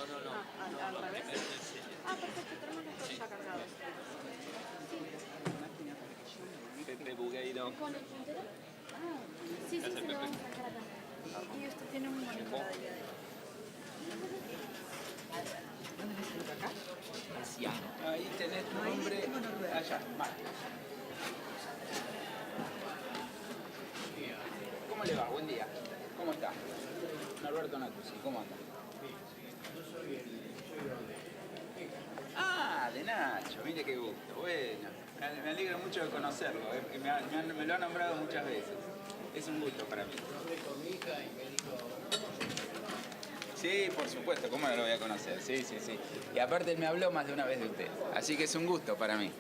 ¿Al revés? Ah, perfecto, tenemos los dos ya cargados. Pepe Bugueiro. ¿Con el puntero? Ah, sí, se lo vamos a sacar acá. Y usted tiene un monitor de ahí. ¿Dónde me siento acá? Ahí tenés tu nombre. Allá, Marcos. ¿Cómo le va? Buen día. ¿Cómo está? Alberto Natucci, ¿cómo anda? Ah, de Nacho, mire qué gusto. Bueno, me alegro mucho de conocerlo. Me lo ha nombrado muchas veces. Es un gusto para mí. Sí, por supuesto, ¿cómo no lo voy a conocer? Sí. Y aparte él me habló más de una vez de usted. Así que es un gusto para mí.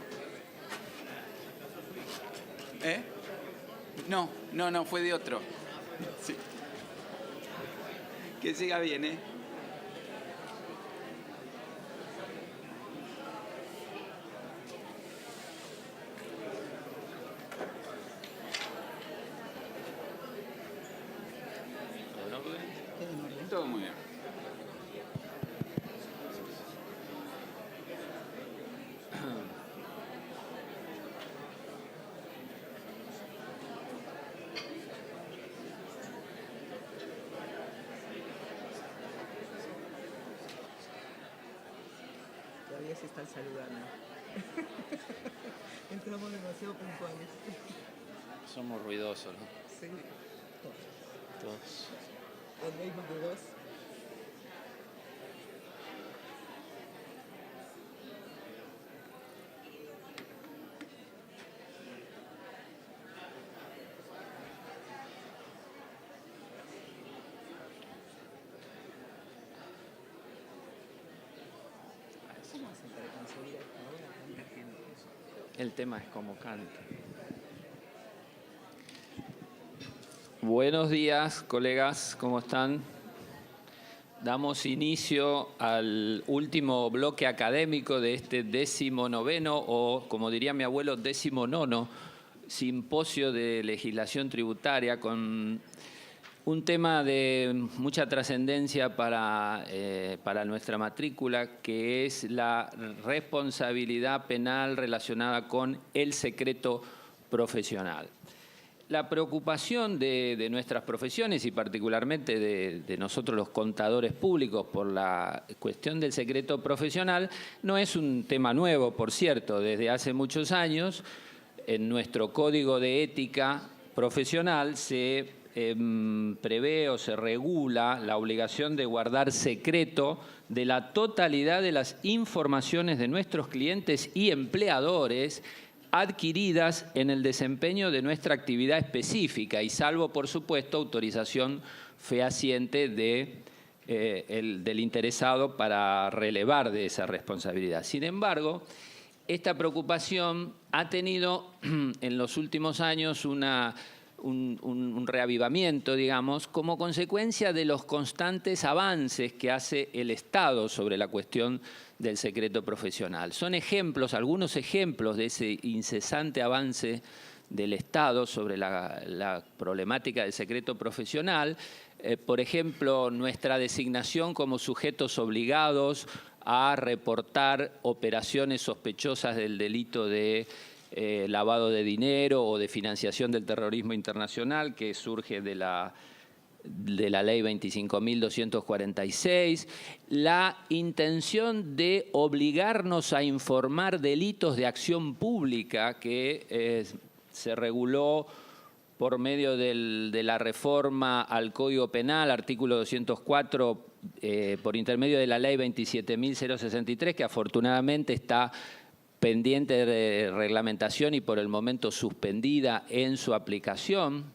¿Eh? No, fue de otro. Sí. Que siga bien, ¿eh? Todo muy bien. Todavía se están saludando. Entramos demasiado puntuales. Somos ruidosos, ¿no? Sí. Todos. El label de dos. ¿Cómo hacen para conseguir hasta ahora tanta gente? El tema es cómo canta. Buenos días, colegas, ¿cómo están? Damos inicio al último bloque académico de este 19º, o como diría mi abuelo, 19º simposio de legislación tributaria, con un tema de mucha trascendencia para nuestra matrícula, que es la responsabilidad penal relacionada con el secreto profesional. La preocupación de nuestras profesiones y particularmente de nosotros los contadores públicos por la cuestión del secreto profesional no es un tema nuevo, por cierto. Desde hace muchos años en nuestro Código de Ética Profesional se prevé o se regula la obligación de guardar secreto de la totalidad de las informaciones de nuestros clientes y empleadores adquiridas en el desempeño de nuestra actividad específica y salvo, por supuesto, autorización fehaciente del interesado para relevar de esa responsabilidad. Sin embargo, esta preocupación ha tenido en los últimos años un reavivamiento, digamos, como consecuencia de los constantes avances que hace el Estado sobre la cuestión del secreto profesional. Son ejemplos, algunos ejemplos de ese incesante avance del Estado sobre la problemática del secreto profesional. Por ejemplo, nuestra designación como sujetos obligados a reportar operaciones sospechosas del delito de lavado de dinero o de financiación del terrorismo internacional que surge de la Ley 25.246, la intención de obligarnos a informar delitos de acción pública que se reguló por medio de la reforma al Código Penal, artículo 204, por intermedio de la Ley 27.063, que afortunadamente está pendiente de reglamentación y por el momento suspendida en su aplicación.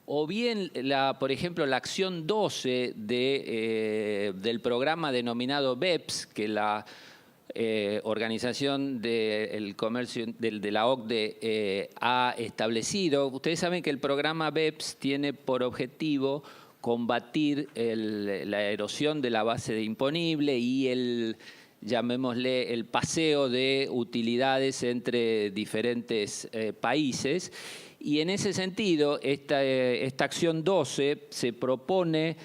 O bien, por ejemplo, la acción 12 del programa denominado BEPS, que la Organización del Comercio de la OCDE ha establecido. Ustedes saben que el programa BEPS tiene por objetivo combatir la erosión de la base de imponible y llamémosle, el paseo de utilidades entre diferentes países. Y en ese sentido, esta acción 12 se propone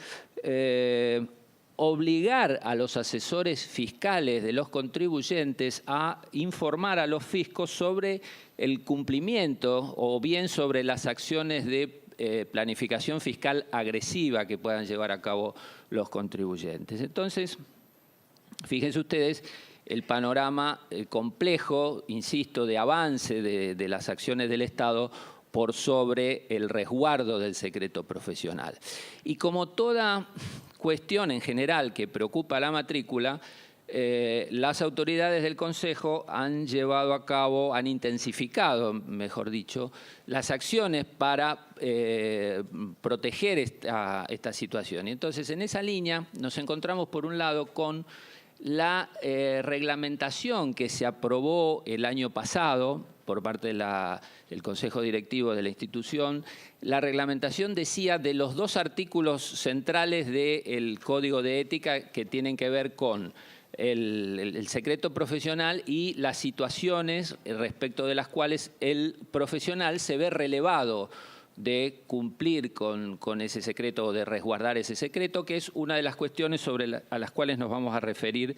obligar a los asesores fiscales de los contribuyentes a informar a los fiscos sobre el cumplimiento o bien sobre las acciones de planificación fiscal agresiva que puedan llevar a cabo los contribuyentes. Entonces, fíjense ustedes el panorama complejo, insisto, de avance de las acciones del Estado por sobre el resguardo del secreto profesional. Y como toda cuestión en general que preocupa a la matrícula, las autoridades del Consejo han llevado a cabo, han intensificado, mejor dicho, las acciones para proteger esta situación. Y entonces, en esa línea nos encontramos, por un lado, con la reglamentación que se aprobó el año pasado por parte del Consejo Directivo de la institución. La reglamentación decía de los 2 artículos centrales del Código de Ética que tienen que ver con el secreto profesional y las situaciones respecto de las cuales el profesional se ve relevado de cumplir con ese secreto o de resguardar ese secreto, que es una de las cuestiones a las cuales nos vamos a referir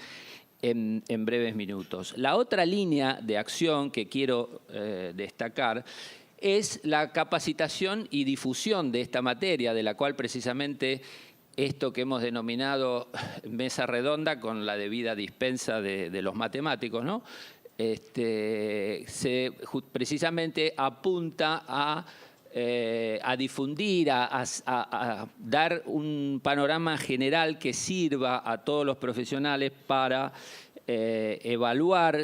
en breves minutos. La otra línea de acción que quiero destacar es la capacitación y difusión de esta materia, de la cual precisamente esto que hemos denominado mesa redonda, con la debida dispensa de los matemáticos, ¿no? Precisamente apunta a difundir, a dar un panorama general que sirva a todos los profesionales para evaluar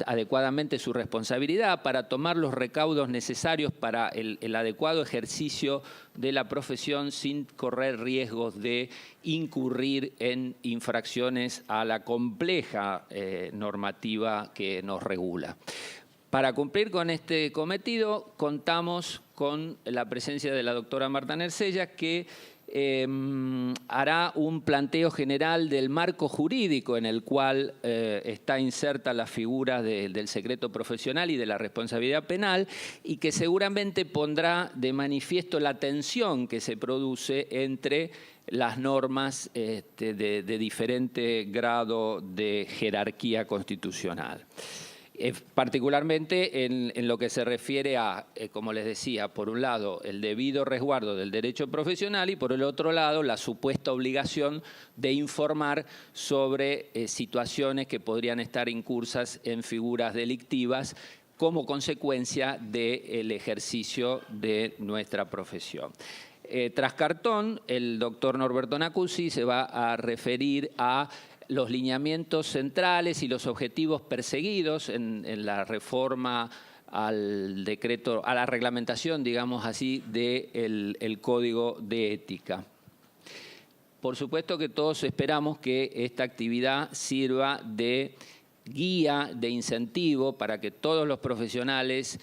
adecuadamente su responsabilidad, para tomar los recaudos necesarios para el adecuado ejercicio de la profesión sin correr riesgos de incurrir en infracciones a la compleja normativa que nos regula. Para cumplir con este cometido, contamos con la presencia de la doctora Marta Nercellas, que hará un planteo general del marco jurídico en el cual está inserta la figura del secreto profesional y de la responsabilidad penal, y que seguramente pondrá de manifiesto la tensión que se produce entre las normas de diferente grado de jerarquía constitucional. Particularmente en lo que se refiere a, como les decía, por un lado, el debido resguardo del derecho profesional y por el otro lado, la supuesta obligación de informar sobre situaciones que podrían estar incursas en figuras delictivas como consecuencia del ejercicio de nuestra profesión. Tras cartón, el doctor Norberto Nacuzzi se va a referir a los lineamientos centrales y los objetivos perseguidos en la reforma al decreto, a la reglamentación, digamos así, del Código de Ética. Por supuesto que todos esperamos que esta actividad sirva de guía, de incentivo para que todos los profesionales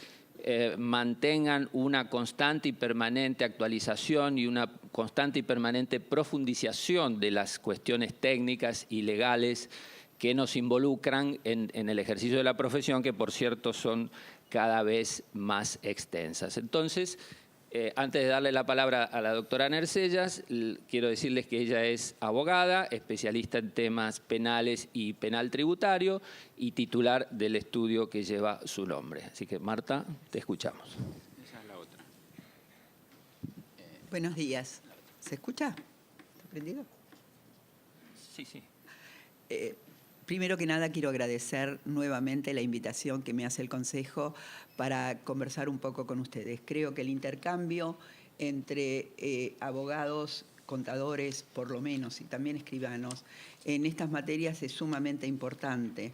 mantengan una constante y permanente actualización y una constante y permanente profundización de las cuestiones técnicas y legales que nos involucran en el ejercicio de la profesión, que por cierto son cada vez más extensas. Entonces, antes de darle la palabra a la doctora Nercellas, quiero decirles que ella es abogada, especialista en temas penales y penal tributario y titular del estudio que lleva su nombre. Así que, Marta, te escuchamos. Esa es la otra. Buenos días. ¿Se escucha? ¿Está prendido? Sí, sí. Primero que nada, quiero agradecer nuevamente la invitación que me hace el Consejo para conversar un poco con ustedes. Creo que el intercambio entre abogados, contadores, por lo menos, y también escribanos, en estas materias es sumamente importante,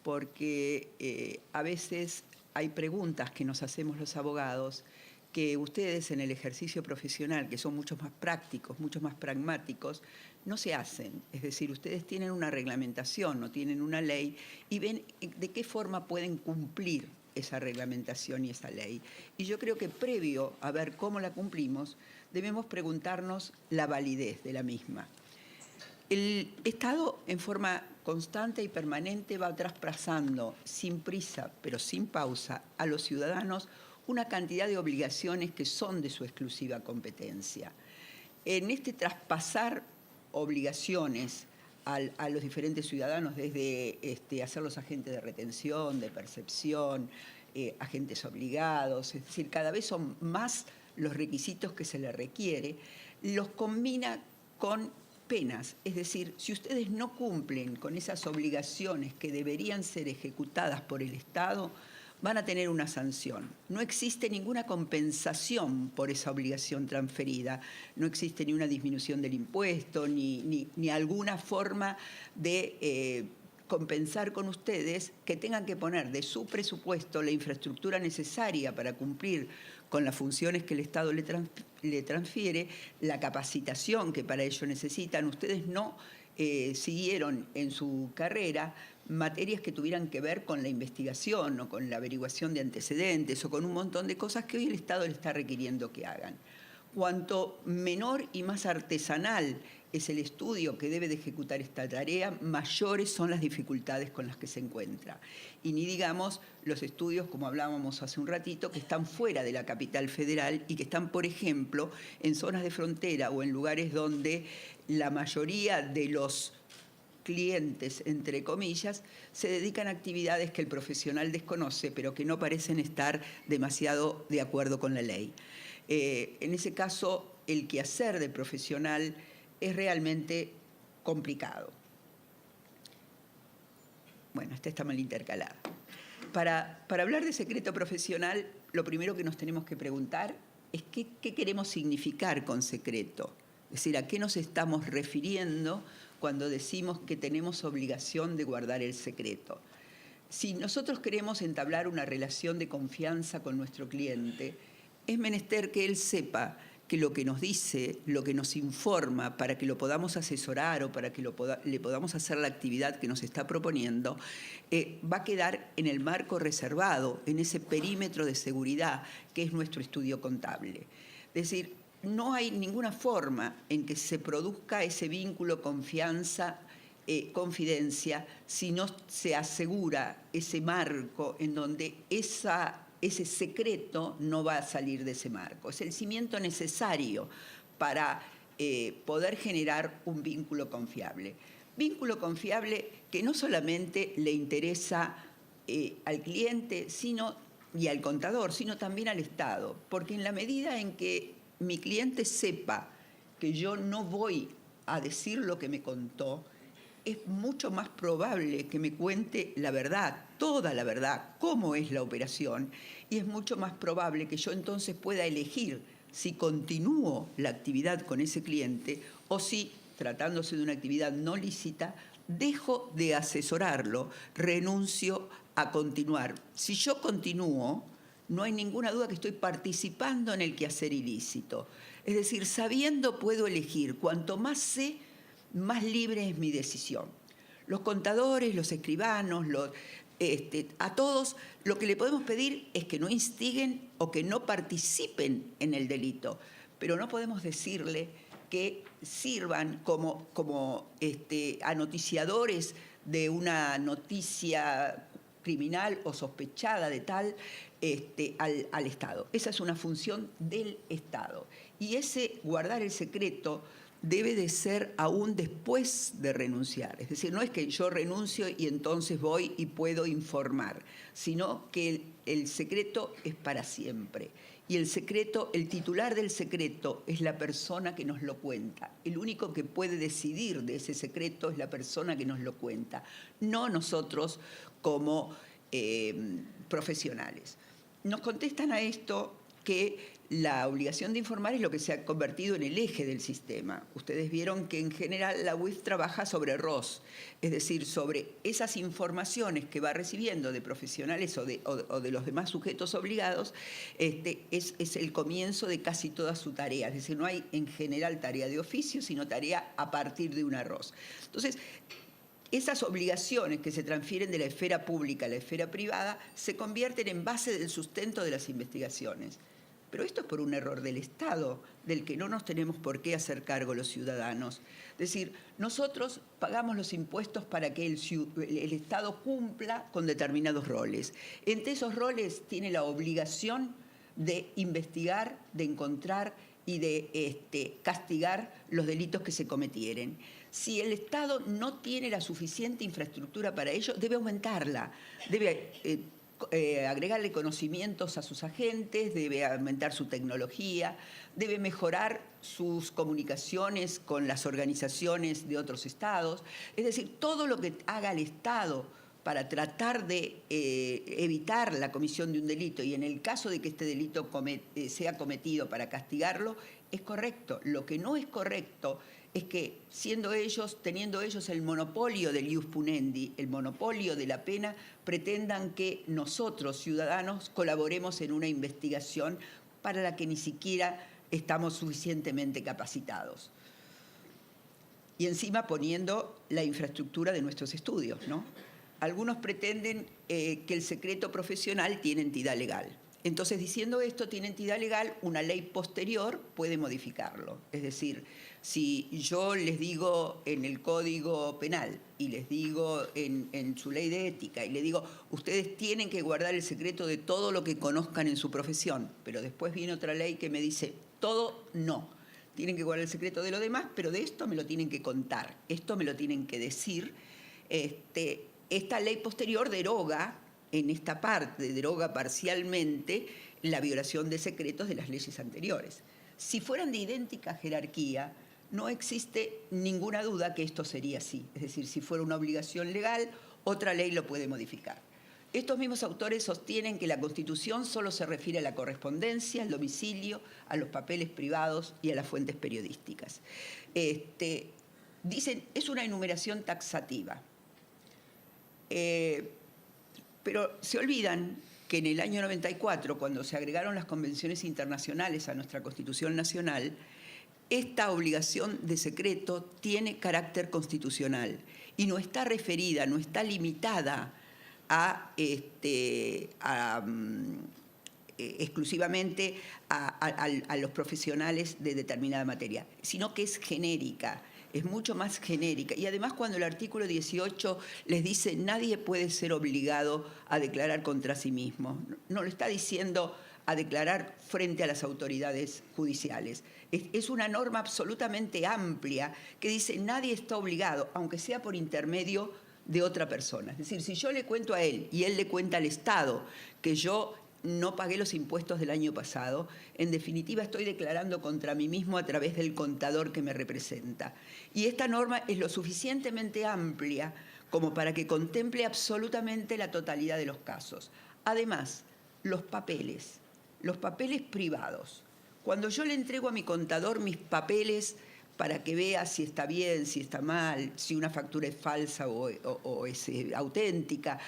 porque a veces hay preguntas que nos hacemos los abogados que ustedes en el ejercicio profesional, que son mucho más prácticos, mucho más pragmáticos, no se hacen. Es decir, ustedes tienen una reglamentación, no tienen una ley, y ven de qué forma pueden cumplir esa reglamentación y esa ley. Y yo creo que previo a ver cómo la cumplimos, debemos preguntarnos la validez de la misma. El Estado, en forma constante y permanente, va traspasando sin prisa, pero sin pausa, a los ciudadanos una cantidad de obligaciones que son de su exclusiva competencia. En este traspasar obligaciones a los diferentes ciudadanos, desde hacerlos agentes de retención, de percepción, agentes obligados, es decir, cada vez son más los requisitos que se le requiere, los combina con penas. Es decir, si ustedes no cumplen con esas obligaciones que deberían ser ejecutadas por el Estado, van a tener una sanción. No existe ninguna compensación por esa obligación transferida. No existe ni una disminución del impuesto, ni alguna forma de compensar con ustedes que tengan que poner de su presupuesto la infraestructura necesaria para cumplir con las funciones que el Estado le transfiere, la capacitación que para ello necesitan. Ustedes no siguieron en su carrera materias que tuvieran que ver con la investigación o con la averiguación de antecedentes o con un montón de cosas que hoy el Estado le está requiriendo que hagan. Cuanto menor y más artesanal es el estudio que debe de ejecutar esta tarea, mayores son las dificultades con las que se encuentra. Y ni digamos los estudios, como hablábamos hace un ratito, que están fuera de la capital federal y que están, por ejemplo, en zonas de frontera o en lugares donde la mayoría de los clientes, entre comillas, se dedican a actividades que el profesional desconoce, pero que no parecen estar demasiado de acuerdo con la ley. En ese caso, el quehacer del profesional es realmente complicado. Bueno, esta está mal intercalada. Para hablar de secreto profesional, lo primero que nos tenemos que preguntar es qué queremos significar con secreto. Es decir, a qué nos estamos refiriendo cuando decimos que tenemos obligación de guardar el secreto. Si nosotros queremos entablar una relación de confianza con nuestro cliente, es menester que él sepa que lo que nos dice, lo que nos informa para que lo podamos asesorar o para que le podamos hacer la actividad que nos está proponiendo, va a quedar en el marco reservado, en ese perímetro de seguridad que es nuestro estudio contable. Es decir, no hay ninguna forma en que se produzca ese vínculo confianza, confidencia, si no se asegura ese marco en donde ese secreto no va a salir de ese marco. Es el cimiento necesario para poder generar un vínculo confiable. Vínculo confiable que no solamente le interesa al cliente y al contador, sino también al Estado, porque en la medida en que mi cliente sepa que yo no voy a decir lo que me contó, es mucho más probable que me cuente la verdad, toda la verdad, cómo es la operación, y es mucho más probable que yo entonces pueda elegir si continúo la actividad con ese cliente o si, tratándose de una actividad no lícita, dejo de asesorarlo, renuncio a continuar. Si yo continúo, no hay ninguna duda que estoy participando en el quehacer ilícito. Es decir, sabiendo puedo elegir. Cuanto más sé, más libre es mi decisión. Los contadores, los escribanos, a todos lo que le podemos pedir es que no instiguen o que no participen en el delito, pero no podemos decirle que sirvan como anoticiadores de una noticia criminal o sospechada de tal al Estado. Esa es una función del Estado. Y ese guardar el secreto debe de ser aún después de renunciar. Es decir, no es que yo renuncio y entonces voy y puedo informar, sino que el secreto es para siempre. Y el secreto, el titular del secreto es la persona que nos lo cuenta. El único que puede decidir de ese secreto es la persona que nos lo cuenta, no nosotros como profesionales. Nos contestan a esto que la obligación de informar es lo que se ha convertido en el eje del sistema. Ustedes vieron que en general la UIF trabaja sobre ROS, es decir, sobre esas informaciones que va recibiendo de profesionales o de los demás sujetos obligados, es el comienzo de casi toda su tarea. Es decir, no hay en general tarea de oficio, sino tarea a partir de una ROS. Entonces, esas obligaciones que se transfieren de la esfera pública a la esfera privada se convierten en base del sustento de las investigaciones. Pero esto es por un error del Estado, del que no nos tenemos por qué hacer cargo los ciudadanos. Es decir, nosotros pagamos los impuestos para que el Estado cumpla con determinados roles. Entre esos roles tiene la obligación de investigar, de encontrar y de castigar los delitos que se cometieren. Si el Estado no tiene la suficiente infraestructura para ello, debe aumentarla, debe agregarle conocimientos a sus agentes, debe aumentar su tecnología, debe mejorar sus comunicaciones con las organizaciones de otros estados. Es decir, todo lo que haga el Estado para tratar de evitar la comisión de un delito y en el caso de que este delito sea cometido para castigarlo, es correcto. Lo que no es correcto es que teniendo ellos el monopolio del ius punendi, el monopolio de la pena, pretendan que nosotros, ciudadanos, colaboremos en una investigación para la que ni siquiera estamos suficientemente capacitados. Y encima poniendo la infraestructura de nuestros estudios, ¿no? Algunos pretenden que el secreto profesional tiene entidad legal. Entonces, diciendo esto, tiene entidad legal, una ley posterior puede modificarlo. Es decir, si yo les digo en el Código Penal y les digo en su ley de ética y les digo, ustedes tienen que guardar el secreto de todo lo que conozcan en su profesión, pero después viene otra ley que me dice, todo no. Tienen que guardar el secreto de lo demás, pero de esto me lo tienen que contar, esto me lo tienen que decir. Esta ley posterior deroga en esta parte, deroga parcialmente la violación de secretos de las leyes anteriores. Si fueran de idéntica jerarquía, no existe ninguna duda que esto sería así. Es decir, si fuera una obligación legal, otra ley lo puede modificar. Estos mismos autores sostienen que la Constitución solo se refiere a la correspondencia, al domicilio, a los papeles privados y a las fuentes periodísticas. Dicen, es una enumeración taxativa. Pero se olvidan que en el año 94, cuando se agregaron las convenciones internacionales a nuestra Constitución Nacional, esta obligación de secreto tiene carácter constitucional y no está referida, no está limitada exclusivamente a los profesionales de determinada materia, sino que es genérica. Es mucho más genérica. Y además cuando el artículo 18 les dice nadie puede ser obligado a declarar contra sí mismo, no lo está diciendo a declarar frente a las autoridades judiciales. Es una norma absolutamente amplia que dice nadie está obligado, aunque sea por intermedio de otra persona. Es decir, si yo le cuento a él y él le cuenta al Estado que yo no pagué los impuestos del año pasado, en definitiva estoy declarando contra mí mismo a través del contador que me representa. Y esta norma es lo suficientemente amplia como para que contemple absolutamente la totalidad de los casos. Además, los papeles privados. Cuando yo le entrego a mi contador mis papeles para que vea si está bien, si está mal, si una factura es falsa o es auténtica,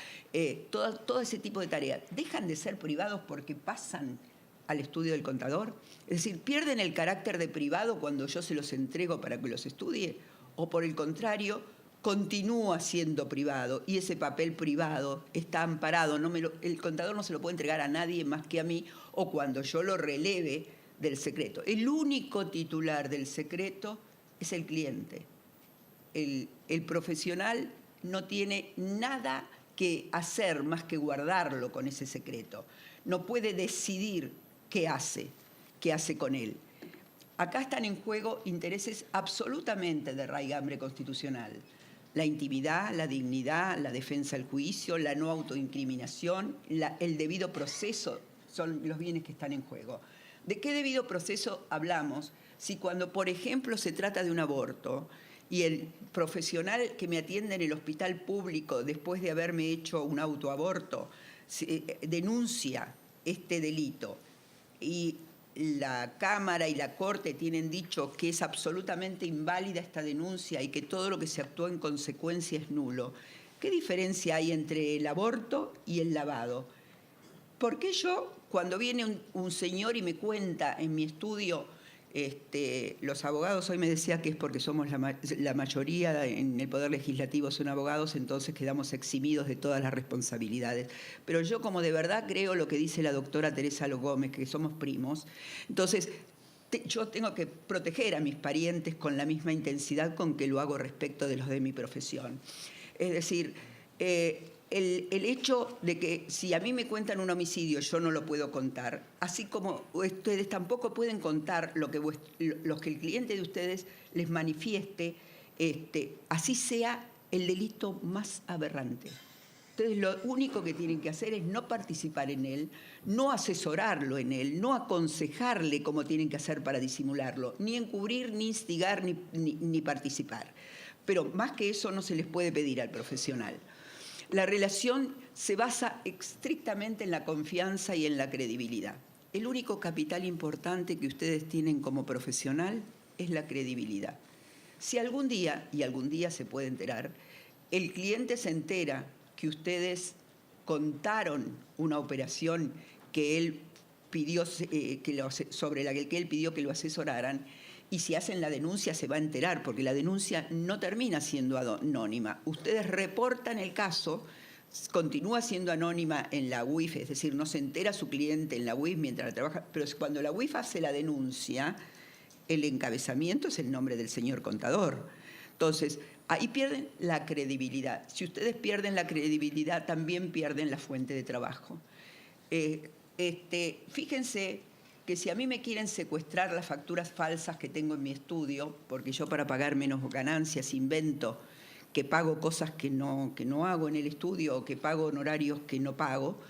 todo ese tipo de tareas, ¿dejan de ser privados porque pasan al estudio del contador? Es decir, ¿pierden el carácter de privado cuando yo se los entrego para que los estudie? ¿O por el contrario, continúa siendo privado y ese papel privado está amparado? El contador no se lo puede entregar a nadie más que a mí o cuando yo lo releve del secreto. El único titular del secreto es el cliente. El profesional no tiene nada que hacer más que guardarlo con ese secreto. No puede decidir qué hace con él. Acá están en juego intereses absolutamente de raigambre constitucional. La intimidad, la dignidad, la defensa del juicio, la no autoincriminación, el debido proceso son los bienes que están en juego. ¿De qué debido proceso hablamos si cuando, por ejemplo, se trata de un aborto y el profesional que me atiende en el hospital público después de haberme hecho un autoaborto denuncia este delito y la Cámara y la Corte tienen dicho que es absolutamente inválida esta denuncia y que todo lo que se actuó en consecuencia es nulo? ¿Qué diferencia hay entre el aborto y el lavado? ¿Por qué yo, cuando viene un señor y me cuenta en mi estudio, los abogados, hoy me decía que es porque somos la mayoría en el Poder Legislativo son abogados, entonces quedamos eximidos de todas las responsabilidades. Pero yo, como de verdad creo lo que dice la doctora Teresa Lo Gómez, que somos primos, entonces yo tengo que proteger a mis parientes con la misma intensidad con que lo hago respecto de los de mi profesión. Es decir, el hecho de que si a mí me cuentan un homicidio yo no lo puedo contar, así como ustedes tampoco pueden contar lo que el cliente de ustedes les manifieste, así sea el delito más aberrante. Ustedes lo único que tienen que hacer es no participar en él, no asesorarlo en él, no aconsejarle cómo tienen que hacer para disimularlo, ni encubrir, ni instigar, ni participar. Pero más que eso no se les puede pedir al profesional. La relación se basa estrictamente en la confianza y en la credibilidad. El único capital importante que ustedes tienen como profesional es la credibilidad. Si algún día, y algún día se puede enterar, el cliente se entera que ustedes contaron una operación que él pidió, sobre la que él pidió que lo asesoraran, y si hacen la denuncia se va a enterar, porque la denuncia no termina siendo anónima. Ustedes reportan el caso, continúa siendo anónima en la UIF, es decir, no se entera su cliente en la UIF mientras trabaja, pero cuando la UIF hace la denuncia, el encabezamiento es el nombre del señor contador. Entonces, ahí pierden la credibilidad. Si ustedes pierden la credibilidad, también pierden la fuente de trabajo. Fíjense que si a mí me quieren secuestrar las facturas falsas que tengo en mi estudio, porque yo para pagar menos ganancias invento que pago cosas que no hago en el estudio o que pago honorarios que no pago,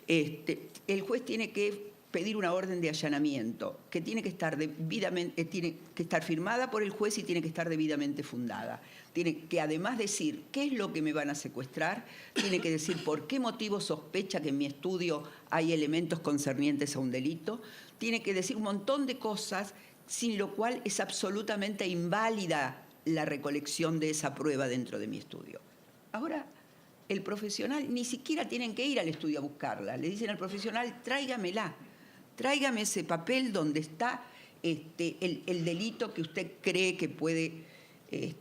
el juez tiene que pedir una orden de allanamiento que tiene que estar firmada por el juez y tiene que estar debidamente fundada. Tiene que además decir qué es lo que me van a secuestrar, tiene que decir por qué motivo sospecha que en mi estudio hay elementos concernientes a un delito, tiene que decir un montón de cosas, sin lo cual es absolutamente inválida la recolección de esa prueba dentro de mi estudio. Ahora, el profesional ni siquiera tienen que ir al estudio a buscarla. Le dicen al profesional, tráigamela, tráigame ese papel donde está el delito que usted cree que puede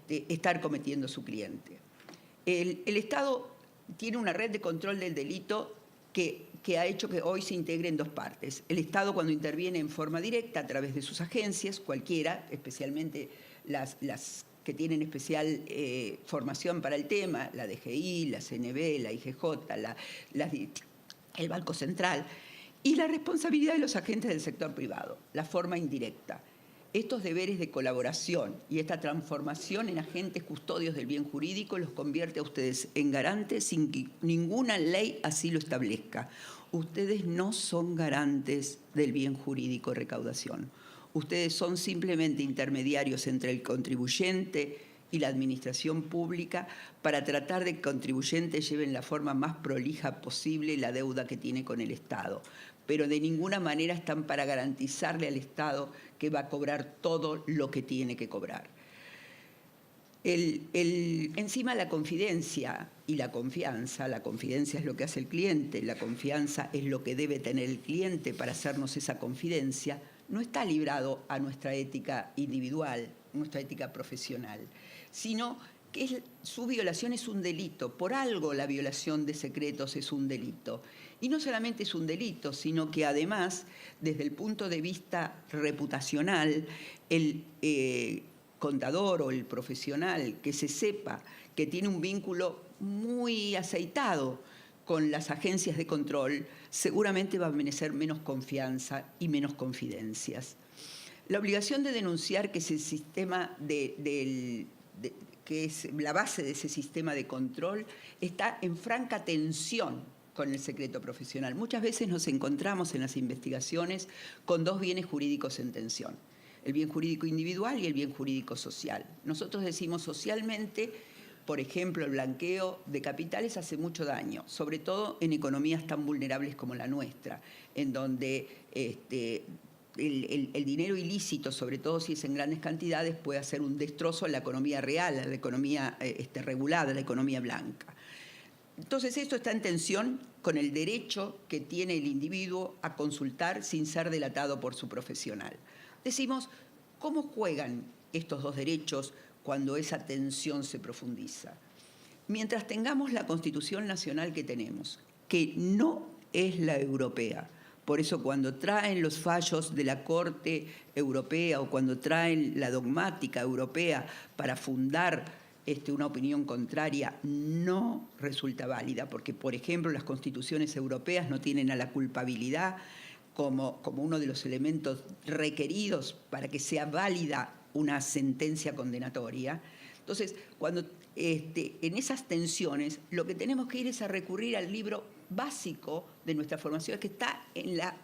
estar cometiendo su cliente. El Estado tiene una red de control del delito que ha hecho que hoy se integre en dos partes. El Estado, cuando interviene en forma directa a través de sus agencias, cualquiera, especialmente las que tienen especial formación para el tema, la DGI, la CNB, la IGJ, el Banco Central, y la responsabilidad de los agentes del sector privado, la forma indirecta. Estos deberes de colaboración y esta transformación en agentes custodios del bien jurídico los convierte a ustedes en garantes sin que ninguna ley así lo establezca. Ustedes no son garantes del bien jurídico recaudación. Ustedes son simplemente intermediarios entre el contribuyente y la administración pública para tratar de que el contribuyente lleve en la forma más prolija posible la deuda que tiene con el Estado. Pero de ninguna manera están para garantizarle al Estado que va a cobrar todo lo que tiene que cobrar. Encima la confidencia y la confianza es lo que hace el cliente, la confianza es lo que debe tener el cliente para hacernos esa confidencia, no está librado a nuestra ética individual, nuestra ética profesional, sino que su violación es un delito. Por algo la violación de secretos es un delito. Y no solamente es un delito, sino que además, desde el punto de vista reputacional, el contador o el profesional que se sepa que tiene un vínculo muy aceitado con las agencias de control, seguramente va a merecer menos confianza y menos confidencias. La obligación de denunciar que ese sistema que es la base de ese sistema de control está en franca tensión con el secreto profesional. Muchas veces nos encontramos en las investigaciones con dos bienes jurídicos en tensión, el bien jurídico individual y el bien jurídico social. Nosotros decimos socialmente, por ejemplo, el blanqueo de capitales hace mucho daño, sobre todo en economías tan vulnerables como la nuestra, en donde el dinero ilícito, sobre todo si es en grandes cantidades, puede hacer un destrozo en la economía real, la economía regulada, la economía blanca. Entonces esto está en tensión con el derecho que tiene el individuo a consultar sin ser delatado por su profesional. Decimos, ¿cómo juegan estos dos derechos cuando esa tensión se profundiza? Mientras tengamos la Constitución Nacional que tenemos, que no es la europea, por eso cuando traen los fallos de la Corte Europea o cuando traen la dogmática europea para fundar una opinión contraria no resulta válida, porque, por ejemplo, las constituciones europeas no tienen a la culpabilidad como uno de los elementos requeridos para que sea válida una sentencia condenatoria. Entonces, cuando en esas tensiones, lo que tenemos que ir es a recurrir al libro básico de nuestra formación, que está en la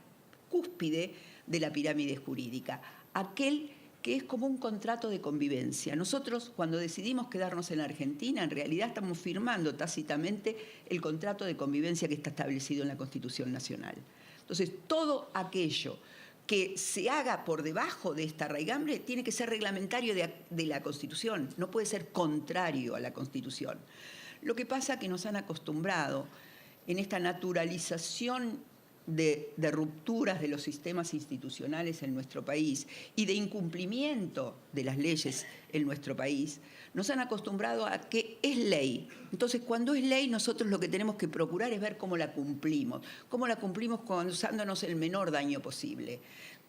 cúspide de la pirámide jurídica, aquel que es como un contrato de convivencia. Nosotros, cuando decidimos quedarnos en la Argentina, en realidad estamos firmando tácitamente el contrato de convivencia que está establecido en la Constitución Nacional. Entonces, todo aquello que se haga por debajo de esta raigambre tiene que ser reglamentario de la Constitución, no puede ser contrario a la Constitución. Lo que pasa es que nos han acostumbrado en esta naturalización de rupturas de los sistemas institucionales en nuestro país y de incumplimiento de las leyes en nuestro país, nos han acostumbrado a que es ley. Entonces, cuando es ley, nosotros lo que tenemos que procurar es ver cómo la cumplimos causándonos el menor daño posible.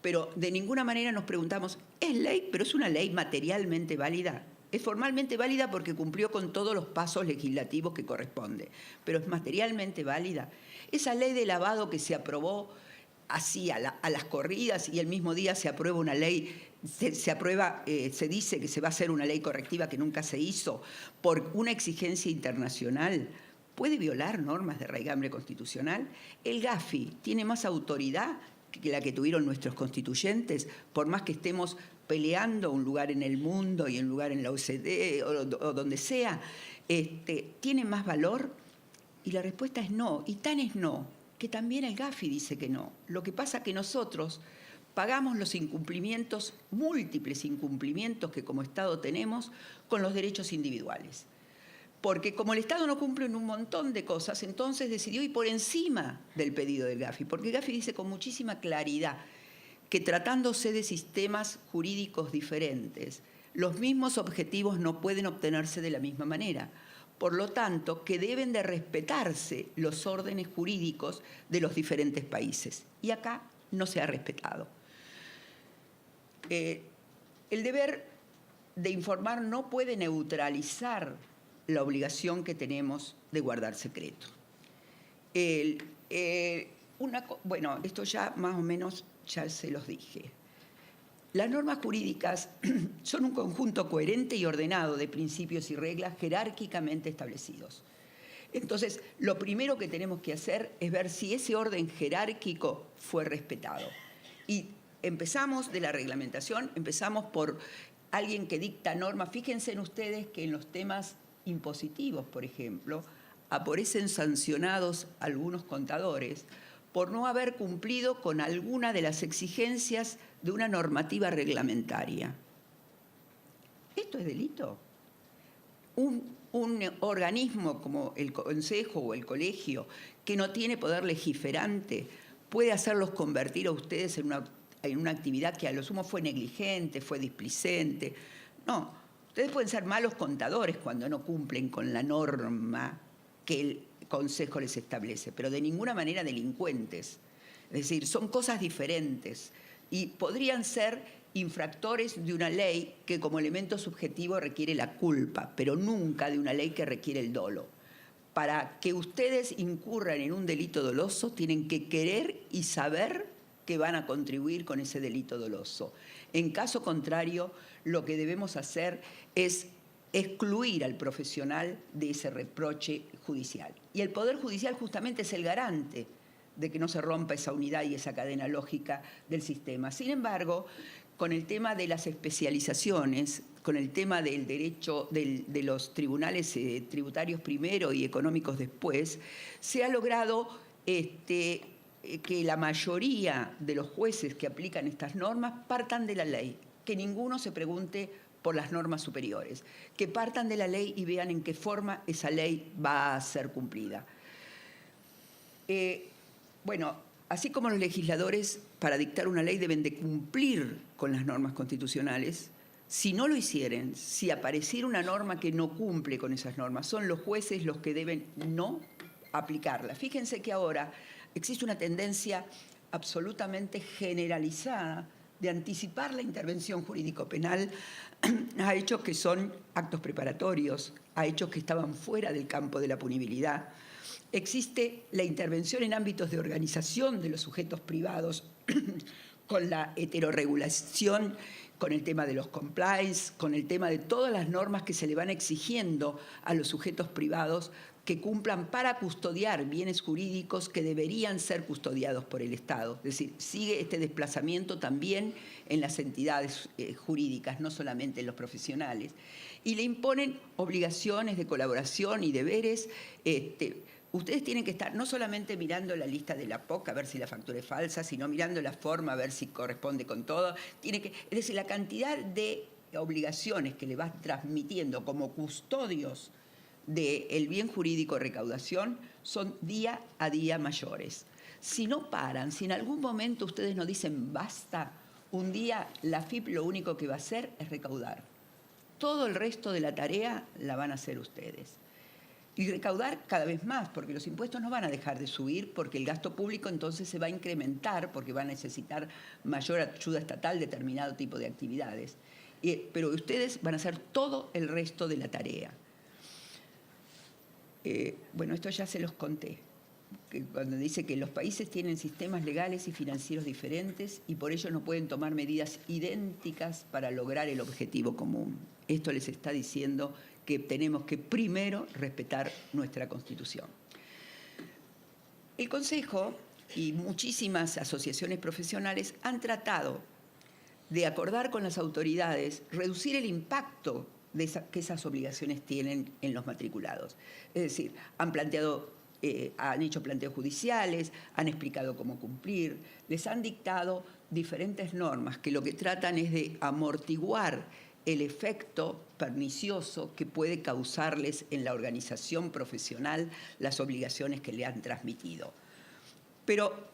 Pero de ninguna manera nos preguntamos, ¿es ley, pero es una ley materialmente válida? Es formalmente válida porque cumplió con todos los pasos legislativos que corresponde, pero es materialmente válida. Esa ley de lavado que se aprobó así a las corridas y el mismo día se aprueba una ley, se dice que se va a hacer una ley correctiva que nunca se hizo por una exigencia internacional, ¿puede violar normas de raigambre constitucional? El GAFI tiene más autoridad que la que tuvieron nuestros constituyentes, por más que estemos peleando un lugar en el mundo y un lugar en la OCDE o donde sea, ¿tiene más valor? Y la respuesta es no, y tan es no, que también el GAFI dice que no. Lo que pasa es que nosotros pagamos los incumplimientos, múltiples incumplimientos que como Estado tenemos con los derechos individuales. Porque como el Estado no cumple en un montón de cosas, entonces decidió ir por encima del pedido del GAFI, porque el GAFI dice con muchísima claridad que tratándose de sistemas jurídicos diferentes, los mismos objetivos no pueden obtenerse de la misma manera. Por lo tanto, que deben de respetarse los órdenes jurídicos de los diferentes países. Y acá no se ha respetado. El deber de informar no puede neutralizar la obligación que tenemos de guardar secreto. Bueno, esto ya más o menos ya se los dije. Las normas jurídicas son un conjunto coherente y ordenado de principios y reglas jerárquicamente establecidos. Entonces, lo primero que tenemos que hacer es ver si ese orden jerárquico fue respetado. Y empezamos de la reglamentación, empezamos por alguien que dicta normas. Fíjense en ustedes que en los temas impositivos, por ejemplo, aparecen sancionados algunos contadores por no haber cumplido con alguna de las exigencias de una normativa reglamentaria. ¿Esto es delito? Un organismo como el Consejo o el Colegio, que no tiene poder legiferante, puede hacerlos convertir a ustedes en una actividad que a lo sumo fue negligente, fue displicente. No, ustedes pueden ser malos contadores cuando no cumplen con la norma que el Consejo les establece, pero de ninguna manera delincuentes. Es decir, son cosas diferentes y podrían ser infractores de una ley que como elemento subjetivo requiere la culpa, pero nunca de una ley que requiere el dolo. Para que ustedes incurran en un delito doloso, tienen que querer y saber que van a contribuir con ese delito doloso. En caso contrario, lo que debemos hacer es excluir al profesional de ese reproche judicial. Y el Poder Judicial justamente es el garante de que no se rompa esa unidad y esa cadena lógica del sistema. Sin embargo, con el tema de las especializaciones, con el tema del derecho de los tribunales tributarios primero y económicos después, se ha logrado que la mayoría de los jueces que aplican estas normas partan de la ley, que ninguno se pregunte por las normas superiores, que partan de la ley y vean en qué forma esa ley va a ser cumplida. Bueno, así como los legisladores para dictar una ley deben de cumplir con las normas constitucionales, si no lo hicieren, si apareciera una norma que no cumple con esas normas, son los jueces los que deben no aplicarla. Fíjense que ahora existe una tendencia absolutamente generalizada de anticipar la intervención jurídico-penal a hechos que son actos preparatorios, a hechos que estaban fuera del campo de la punibilidad. Existe la intervención en ámbitos de organización de los sujetos privados con la heterorregulación, con el tema de los compliance, con el tema de todas las normas que se le van exigiendo a los sujetos privados que cumplan para custodiar bienes jurídicos que deberían ser custodiados por el Estado. Es decir, sigue este desplazamiento también en las entidades jurídicas, no solamente en los profesionales. Y le imponen obligaciones de colaboración y deberes. Ustedes tienen que estar no solamente mirando la lista de la POC a ver si la factura es falsa, sino mirando la forma a ver si corresponde con todo. Es decir, la cantidad de obligaciones que le vas transmitiendo como custodios del bien jurídico recaudación son día a día mayores. Si no paran, si en algún momento ustedes nos dicen basta, un día la AFIP lo único que va a hacer es recaudar. Todo el resto de la tarea la van a hacer ustedes. Y recaudar cada vez más, porque los impuestos no van a dejar de subir, porque el gasto público entonces se va a incrementar, porque va a necesitar mayor ayuda estatal, determinado tipo de actividades. Pero ustedes van a hacer todo el resto de la tarea. Bueno, esto ya se los conté, que cuando dice que los países tienen sistemas legales y financieros diferentes y por ello no pueden tomar medidas idénticas para lograr el objetivo común. Esto les está diciendo que tenemos que primero respetar nuestra Constitución. El Consejo y muchísimas asociaciones profesionales han tratado de acordar con las autoridades reducir el impacto que esas obligaciones tienen en los matriculados. Es decir, han hecho planteos judiciales, han explicado cómo cumplir, les han dictado diferentes normas que lo que tratan es de amortiguar el efecto pernicioso que puede causarles en la organización profesional las obligaciones que le han transmitido. Pero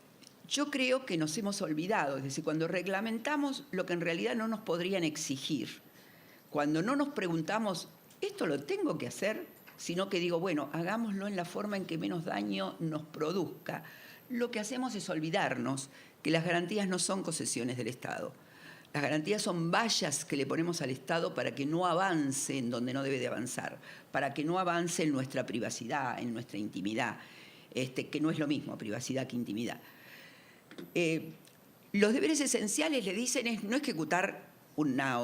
yo creo que nos hemos olvidado, es decir, cuando reglamentamos lo que en realidad no nos podrían exigir, cuando no nos preguntamos, ¿esto lo tengo que hacer? Sino que digo, bueno, hagámoslo en la forma en que menos daño nos produzca. Lo que hacemos es olvidarnos que las garantías no son concesiones del Estado. Las garantías son vallas que le ponemos al Estado para que no avance en donde no debe de avanzar, para que no avance en nuestra privacidad, en nuestra intimidad, que no es lo mismo privacidad que intimidad. Los deberes esenciales, le dicen, es no ejecutar una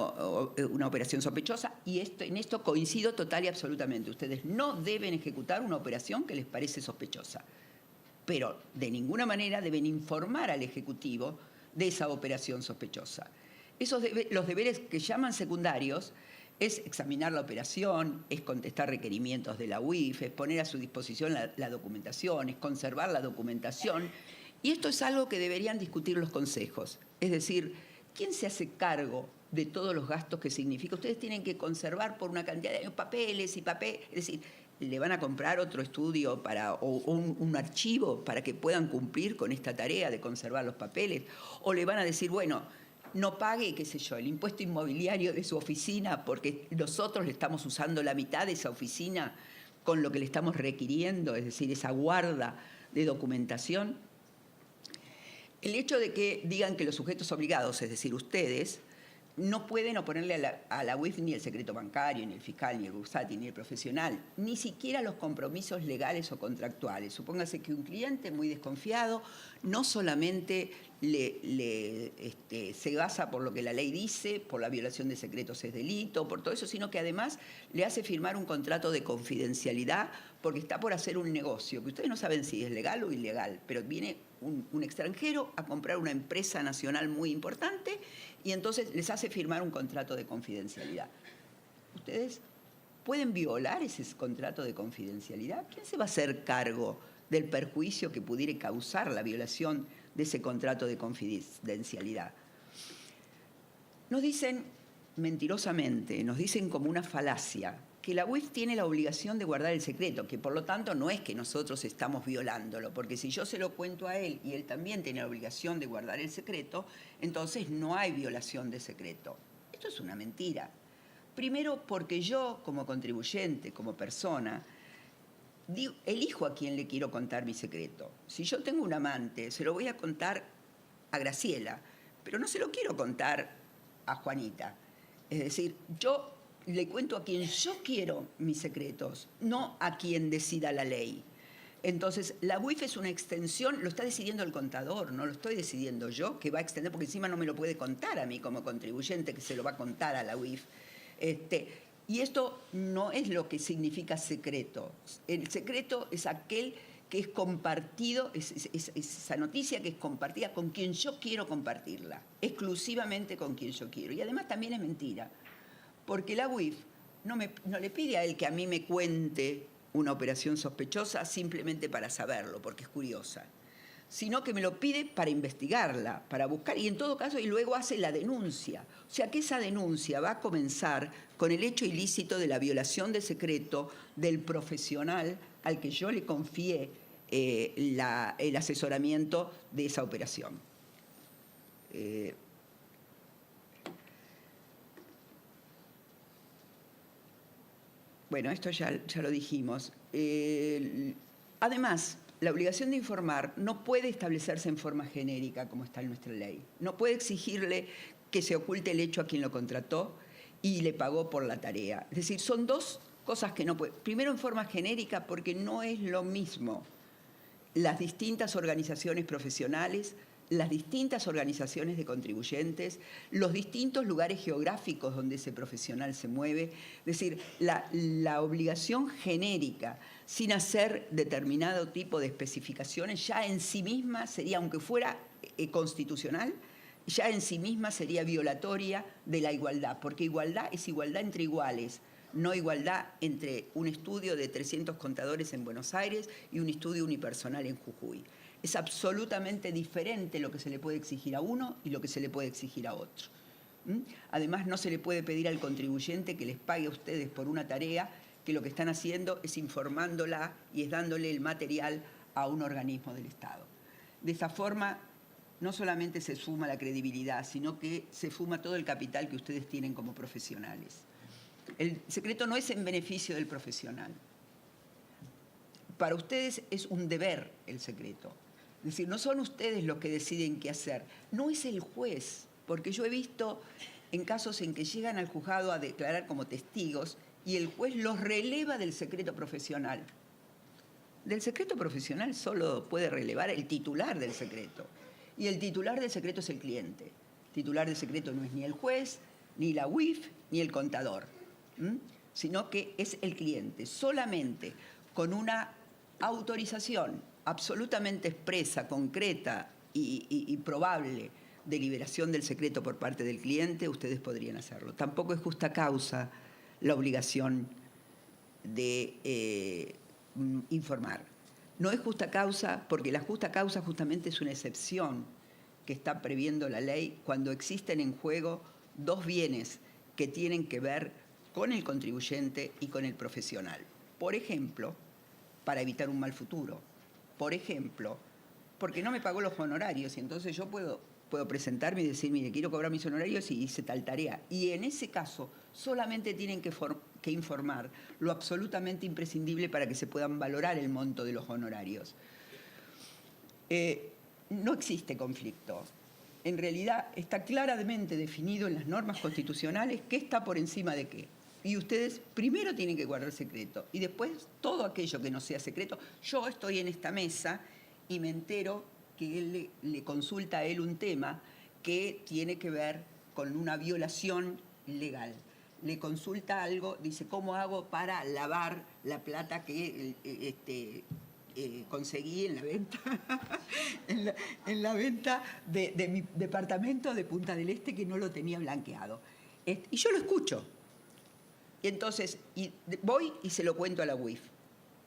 operación sospechosa, y en esto coincido total y absolutamente. Ustedes no deben ejecutar una operación que les parece sospechosa, pero de ninguna manera deben informar al Ejecutivo de esa operación sospechosa. Los deberes que llaman secundarios es examinar la operación, es contestar requerimientos de la UIF, es poner a su disposición la documentación, es conservar la documentación, y esto es algo que deberían discutir los consejos. Es decir, ¿quién se hace cargo de todos los gastos que significa? Ustedes tienen que conservar por una cantidad de papeles y papeles, es decir, ¿le van a comprar otro estudio o un archivo para que puedan cumplir con esta tarea de conservar los papeles? ¿O le van a decir, bueno, no pague, qué sé yo, el impuesto inmobiliario de su oficina porque nosotros le estamos usando la mitad de esa oficina con lo que le estamos requiriendo, es decir, esa guarda de documentación? El hecho de que digan que los sujetos obligados, es decir, ustedes, no pueden oponerle a la UIF ni el secreto bancario, ni el fiscal, ni el bursati, ni el profesional, ni siquiera los compromisos legales o contractuales. Supóngase que un cliente muy desconfiado no solamente se basa por lo que la ley dice, por la violación de secretos es delito, por todo eso, sino que además le hace firmar un contrato de confidencialidad porque está por hacer un negocio, que ustedes no saben si es legal o ilegal, pero viene un extranjero a comprar una empresa nacional muy importante y entonces les hace firmar un contrato de confidencialidad. ¿Ustedes pueden violar ese contrato de confidencialidad? ¿Quién se va a hacer cargo del perjuicio que pudiera causar la violación de ese contrato de confidencialidad? Nos dicen mentirosamente, nos dicen como una falacia, que la UIF tiene la obligación de guardar el secreto, que por lo tanto no es que nosotros estamos violándolo, porque si yo se lo cuento a él y él también tiene la obligación de guardar el secreto, entonces no hay violación de secreto. Esto es una mentira. Primero porque yo, como contribuyente, como persona, elijo a quién le quiero contar mi secreto. Si yo tengo un amante, se lo voy a contar a Graciela, pero no se lo quiero contar a Juanita. Es decir, yo le cuento a quien yo quiero mis secretos, no a quien decida la ley. Entonces, la UIF es una extensión, lo está decidiendo el contador, no lo estoy decidiendo yo, que va a extender, porque encima no me lo puede contar a mí como contribuyente, que se lo va a contar a la UIF. Y esto no es lo que significa secreto. El secreto es aquel que es compartido, es esa noticia que es compartida con quien yo quiero compartirla, exclusivamente con quien yo quiero. Y además también es mentira, porque la UIF no le pide a él que a mí me cuente una operación sospechosa simplemente para saberlo, porque es curiosa, sino que me lo pide para investigarla, para buscar, y en todo caso, y luego hace la denuncia. O sea que esa denuncia va a comenzar con el hecho ilícito de la violación de secreto del profesional al que yo le confié el asesoramiento de esa operación. Bueno, esto ya lo dijimos. Además, la obligación de informar no puede establecerse en forma genérica como está en nuestra ley. No puede exigirle que se oculte el hecho a quien lo contrató y le pagó por la tarea. Es decir, son dos cosas que no puede. Primero, en forma genérica, porque no es lo mismo las distintas organizaciones profesionales, las distintas organizaciones de contribuyentes, los distintos lugares geográficos donde ese profesional se mueve. Es decir, la obligación genérica, sin hacer determinado tipo de especificaciones, ya en sí misma sería, aunque fuera constitucional, ya en sí misma sería violatoria de la igualdad, porque igualdad es igualdad entre iguales, no igualdad entre un estudio de 300 contadores en Buenos Aires y un estudio unipersonal en Jujuy. Es absolutamente diferente lo que se le puede exigir a uno y lo que se le puede exigir a otro. Además, no se le puede pedir al contribuyente que les pague a ustedes por una tarea que lo que están haciendo es informándola y es dándole el material a un organismo del Estado. De esa forma, no solamente se suma la credibilidad, sino que se fuma todo el capital que ustedes tienen como profesionales. El secreto no es en beneficio del profesional. Para ustedes es un deber el secreto. Es decir, no son ustedes los que deciden qué hacer, no es el juez, porque yo he visto en casos en que llegan al juzgado a declarar como testigos y el juez los releva del secreto profesional. Del secreto profesional solo puede relevar el titular del secreto, y el titular del secreto es el cliente. El titular del secreto no es ni el juez, ni la UIF, ni el contador, sino que es el cliente. Solamente con una autorización absolutamente expresa, concreta y probable de liberación del secreto por parte del cliente, ustedes podrían hacerlo. Tampoco es justa causa la obligación de informar. No es justa causa porque la justa causa justamente es una excepción que está previendo la ley cuando existen en juego dos bienes que tienen que ver con el contribuyente y con el profesional. Por ejemplo, para evitar un mal futuro. Por ejemplo, porque no me pagó los honorarios y entonces yo puedo presentarme y decir, mire, quiero cobrar mis honorarios y hice tal tarea. Y en ese caso solamente tienen que informar lo absolutamente imprescindible para que se puedan valorar el monto de los honorarios. No existe conflicto. En realidad está claramente definido en las normas constitucionales qué está por encima de qué. Y ustedes primero tienen que guardar secreto y después todo aquello que no sea secreto. Yo estoy en esta mesa y me entero que él le consulta a él un tema que tiene que ver con una violación legal. Le consulta algo, dice, ¿cómo hago para lavar la plata que conseguí en la venta, en la venta de mi departamento de Punta del Este que no lo tenía blanqueado? Y yo lo escucho. Y entonces voy y se lo cuento a la UIF.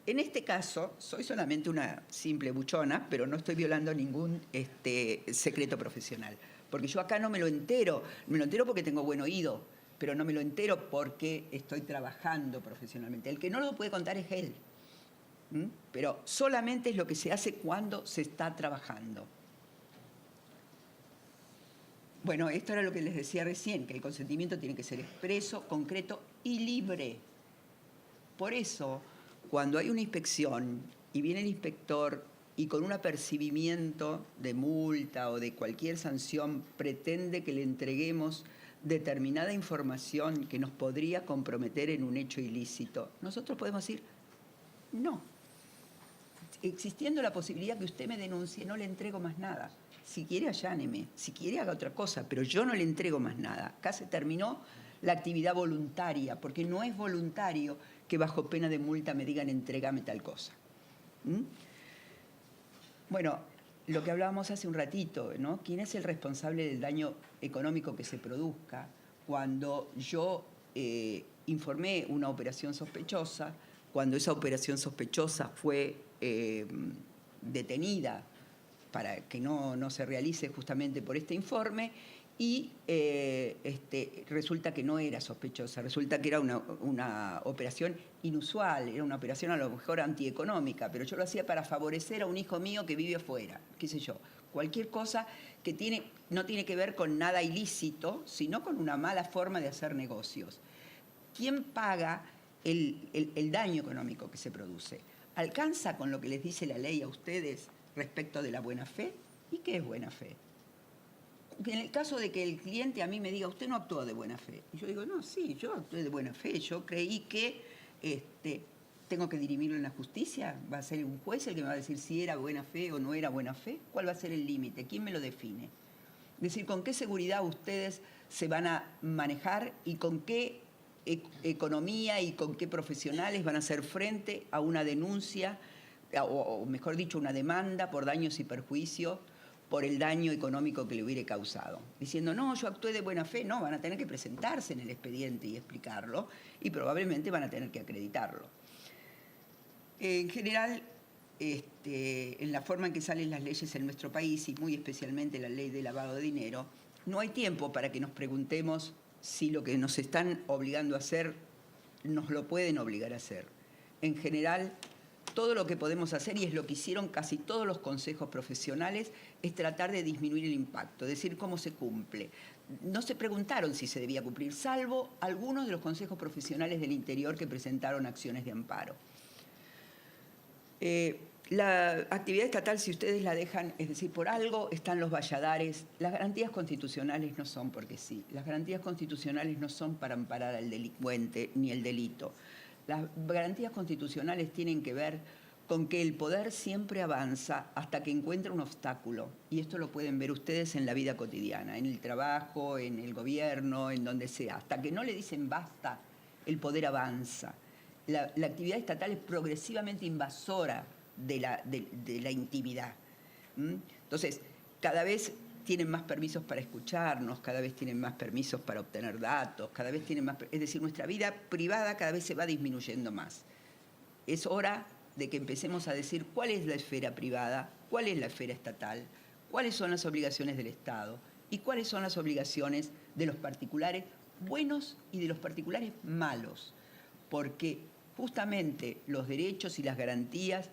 En este caso, soy solamente una simple buchona, pero no estoy violando ningún secreto profesional. Porque yo acá no me lo entero porque tengo buen oído, pero no me lo entero porque estoy trabajando profesionalmente. El que no lo puede contar es él. Pero solamente es lo que se hace cuando se está trabajando. Bueno, esto era lo que les decía recién, que el consentimiento tiene que ser expreso, concreto y libre. Por eso, cuando hay una inspección y viene el inspector y con un apercibimiento de multa o de cualquier sanción pretende que le entreguemos determinada información que nos podría comprometer en un hecho ilícito, nosotros podemos decir, no. Existiendo la posibilidad que usted me denuncie, no le entrego más nada. Si quiere, alláneme. Si quiere, haga otra cosa, pero yo no le entrego más nada. Acá se terminó la actividad voluntaria, porque no es voluntario que bajo pena de multa me digan entrégame tal cosa. ¿Mm? Bueno, lo que hablábamos hace un ratito, ¿no? ¿Quién es el responsable del daño económico que se produzca cuando yo informé una operación sospechosa, cuando esa operación sospechosa fue detenida para que no se realice justamente por este informe y resulta que no era sospechosa, resulta que era una operación inusual, era una operación a lo mejor antieconómica, pero yo lo hacía para favorecer a un hijo mío que vive afuera, qué sé yo, cualquier cosa que no tiene que ver con nada ilícito, sino con una mala forma de hacer negocios. ¿Quién paga el daño económico que se produce? ¿Alcanza con lo que les dice la ley a ustedes respecto de la buena fe? ¿Y qué es buena fe? En el caso de que el cliente a mí me diga, usted no actuó de buena fe. Y yo digo, no, sí, yo actué de buena fe. Yo creí que tengo que dirimirlo en la justicia. ¿Va a ser un juez el que me va a decir si era buena fe o no era buena fe? ¿Cuál va a ser el límite? ¿Quién me lo define? Es decir, ¿con qué seguridad ustedes se van a manejar y con qué economía y con qué profesionales van a hacer frente a una denuncia, o mejor dicho, una demanda por daños y perjuicios por el daño económico que le hubiera causado? Diciendo, no, yo actué de buena fe. No, van a tener que presentarse en el expediente y explicarlo, y probablemente van a tener que acreditarlo. En general, en la forma en que salen las leyes en nuestro país, y muy especialmente la ley de lavado de dinero, no hay tiempo para que nos preguntemos si lo que nos están obligando a hacer nos lo pueden obligar a hacer. En general, todo lo que podemos hacer, y es lo que hicieron casi todos los consejos profesionales, es tratar de disminuir el impacto, decir cómo se cumple. No se preguntaron si se debía cumplir, salvo algunos de los consejos profesionales del interior que presentaron acciones de amparo. La actividad estatal, si ustedes la dejan, es decir, por algo están los valladares. Las garantías constitucionales no son porque sí. Las garantías constitucionales no son para amparar al delincuente ni el delito. Las garantías constitucionales tienen que ver con que el poder siempre avanza hasta que encuentra un obstáculo. Y esto lo pueden ver ustedes en la vida cotidiana, en el trabajo, en el gobierno, en donde sea. Hasta que no le dicen basta, el poder avanza. La actividad estatal es progresivamente invasora de la intimidad. Entonces, cada vez tienen más permisos para escucharnos, cada vez tienen más permisos para obtener datos, cada vez tienen más... Es decir, nuestra vida privada cada vez se va disminuyendo más. Es hora de que empecemos a decir cuál es la esfera privada, cuál es la esfera estatal, cuáles son las obligaciones del Estado y cuáles son las obligaciones de los particulares buenos y de los particulares malos. Porque justamente los derechos y las garantías